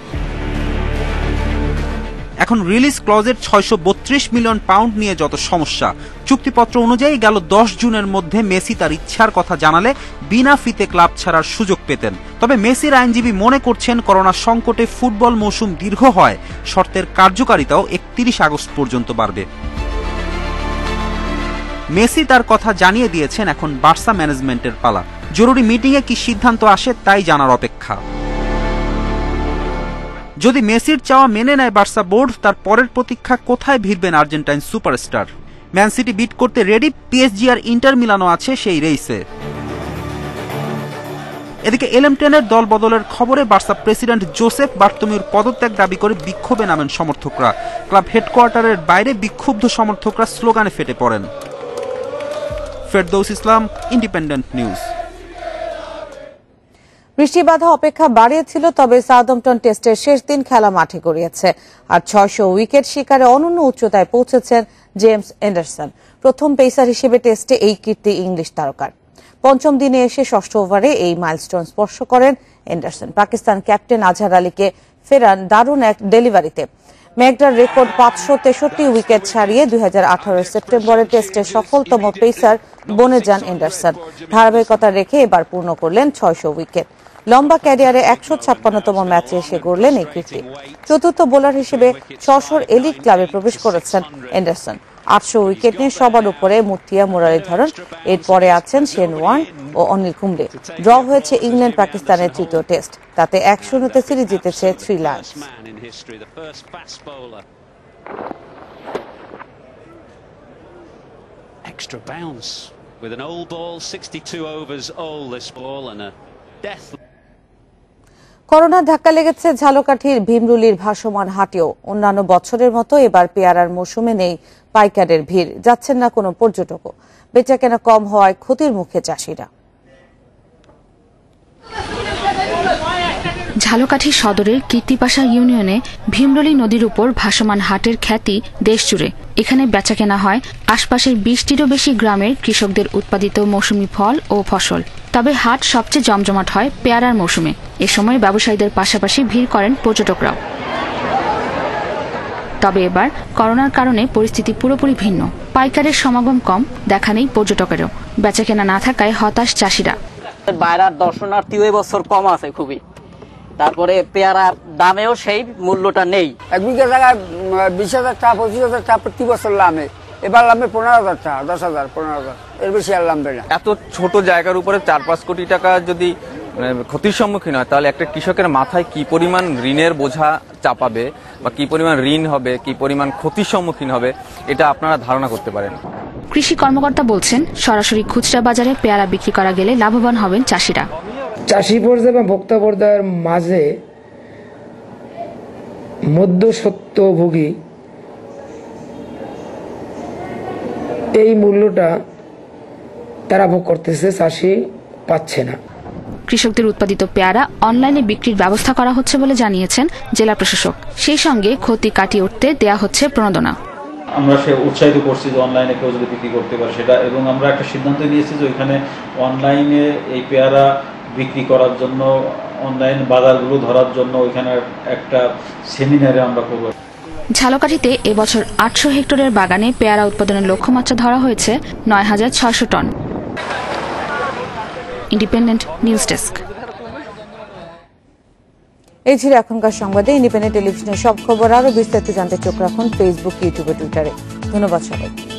এখন রিলিজ ক্লজের 632 মিলিয়ন পাউন্ড নিয়ে যত সমস্যা। চুক্তিপত্র অনুযায়ী গেল 10 জুনের মধ্যে মেসি তার ইচ্ছার কথা জানালে বিনা ফিতে ক্লাব ছাড়ার সুযোগ পেতেন। তবে মেসির আইনজীবী মনে করছেন করোনা সংকটে ফুটবল মৌসুম দীর্ঘ হয়, শর্তের কার্যকারিতাও 31 আগস্ট পর্যন্ত বাড়বে। মেসি তার কথা জানিয়ে দিয়েছেন, এখন বার্সা ম্যানেজমেন্টের পালা। জরুরি মিটিংয়ে কি সিদ্ধান্ত আসে তাই জানার অপেক্ষা। যদি মেসির চাওয়া মেনে নেয় বার্সা বোর্ড, তার পরের প্রতীক্ষা কোথায় ভিড়বেন Argentine superstar. Man City beat করতে রেডি, পিএসজি আর ইন্টার মিলানও আছে সেই রেইসে। এদিকে এলএম10-এর দল বদলের খবরে বার্সা প্রেসিডেন্ট জোসেফ বার্তোমিউর পদত্যাগ দাবি করে বিক্ষোভে নামেন সমর্থকরা। ক্লাব হেডকোয়ার্টারের বাইরে বিক্ষুব্ধ সমর্থকরা স্লোগানে ফেটে পড়েন। ফেরদৌস ইসলাম, ইন্ডিপেন্ডেন্ট নিউজ। বৃষ্টি বাধা অপেক্ষা বাড়িয়েছিল, তবে সাউদাম্পটন টেস্টের শেষ দিন খেলা মাঠে গড়িয়েছে। আর 600 উইকেট শিকারে অনন্য উচ্চতায় পৌঁছেছেন জেমস এন্ডারসন। প্রথম পেসার হিসেবে টেস্টে এই কীর্তি ইংলিশ তারকার। পঞ্চম দিনে এসে ষষ্ঠ ওভারে এই মাইলস্টোন স্পর্শ করেন এন্ডারসন। পাকিস্তান ক্যাপ্টেন আজহার আলীকে ফেরান দারুণ এক ডেলিভারিতে। ম্যাকডার রেকর্ড 563 উইকেট ছাড়িয়ে 2018 সেপ্টেম্বরের টেস্টের সফলতম পেসার বনে যান এন্ডারসন। ধারাবাহিকতা রেখে এবার পূর্ণ করলেন 600 উইকেট। লম্বা ক্যারিয়ারে 156তম ম্যাচে এসে গড়লেন এই কীর্তি। চতুর্থ বোলার হিসেবে 600 এলিট ক্লাবে প্রবেশ করেছেন এন্ডারসন। 800 উইকেট নিয়ে সবার উপরে মুতিয়া মুরালীধরন, এরপরে আছেন শেন ওয়ার্ন ও অনিল কুম্বলে। ড্র হয়েছে ইংল্যান্ড পাকিস্তানের তৃতীয় টেস্ট, তাতে 1-0 সিরিজ জিতেছে Sri Lanka. Extra bounce with an old ball, 62 overs old this ball, and a death. করোনার ধাক্কা লেগেছে ঝালকাঠির ভীমরুলির ভাসমান হাটেও। অন্যান্য বছরের মতো এবার পেয়ারার মৌসুমে নেই পাইকারের ভিড়, যাচ্ছেন না কোনো পর্যটকও। বেচাকেনা কম হওয়ায় ক্ষতির মুখে চাষিরা। ঝালকাঠি সদরের কীর্তিপাশা ইউনিয়নে ভীমরুলি নদীর উপর ভাসমান হাটের খ্যাতি দেশজুড়ে। এখানে বেচাকেনা হয় আশপাশের 20টিরও বেশি গ্রামের কৃষকদের উৎপাদিত মৌসুমি ফল ও ফসল। তবে হাট সবচেয়ে জমজমাট হয় পেয়ারার মৌসুমে। এ সময় ব্যবসায়ীদের পাশাপাশি ভিড় করেন পর্যটকরাও। তবে এবার করোনার কারণে পরিস্থিতি পুরোপুরি ভিন্ন। পাইকারের সমাগম কম, দেখা নেই পর্যটকেরও। বেচাকেনা না থাকায় হতাশ চাষিরা। বাইরের দর্শনার্থীও এবছর কম আছে খুবই। তারপরে পেয়ারার দামেও সেই মূল্যটা নেই। 1 বিঘা জায়গায় 20,000 টাকা 25,000 টাকা প্রতি বছর লামে, এবার লামে 15,000 টাকা, 10,000, 15,000, এর বেশি আর লামবে না। এত ছোট জায়গার উপরে 4-5 কোটি টাকা যদি ক্ষতির সম্মুখীন হয়, তাহলে একটা কৃষকের মাথায় কি পরিমাণ ঋণের বোঝা চাপাবে বা কি পরিমাণ ঋণ হবে, কি পরিমাণ ক্ষতির সম্মুখীন হবে, এটা আপনারা ধারণা করতে পারেন। কৃষি কর্মকর্তা বলছেন, সরাসরি খুচরা বাজারে পেয়ারা বিক্রি করা গেলে লাভবান হবেন চাষিরা। চাষি পর্যায়ে বা ভোক্তা পর্যায়ের মাঝে মধ্যস্বত্বভোগী এই মূল্যটা তারা ভোগ করতেছে, চাষি পাচ্ছে না। কৃষকদের উৎপাদিত পেয়ারা অনলাইনে বিক্রির ব্যবস্থা করা হচ্ছে বলে জানিয়েছেন জেলা প্রশাসক। সেই সঙ্গে ক্ষতি কাটিয়ে উঠতে দেয়া হচ্ছে প্রণোদনা। আমরা সে উৎসাহিত করছি যে অনলাইনে কেউ যদি বিক্রি করতে পারে সেটা, এবং আমরা একটা সিদ্ধান্ত নিয়েছি যে ওইখানে অনলাইনে এই পেয়ারা বিক্রি করার জন্য, অনলাইন বাজারগুলো ধরার জন্য ওইখানে একটা সেমিনারে আমরা করব। ঝালকাঠিতে এবছর 800 হেক্টরের বাগানে পেয়ারা উৎপাদনের লক্ষ্যমাত্রা ধরা হয়েছে 9,600 টন। Independent news desk. এই ছিল এখনকার সংবাদে। ইন্ডিপেন্ডেন্ট টেলিভিশনের সব খবর আরো বিস্তারিত জানতে চোখ রাখুন ফেসবুক, ইউটিউব, টুইটারে। ধন্যবাদ সবাইকে।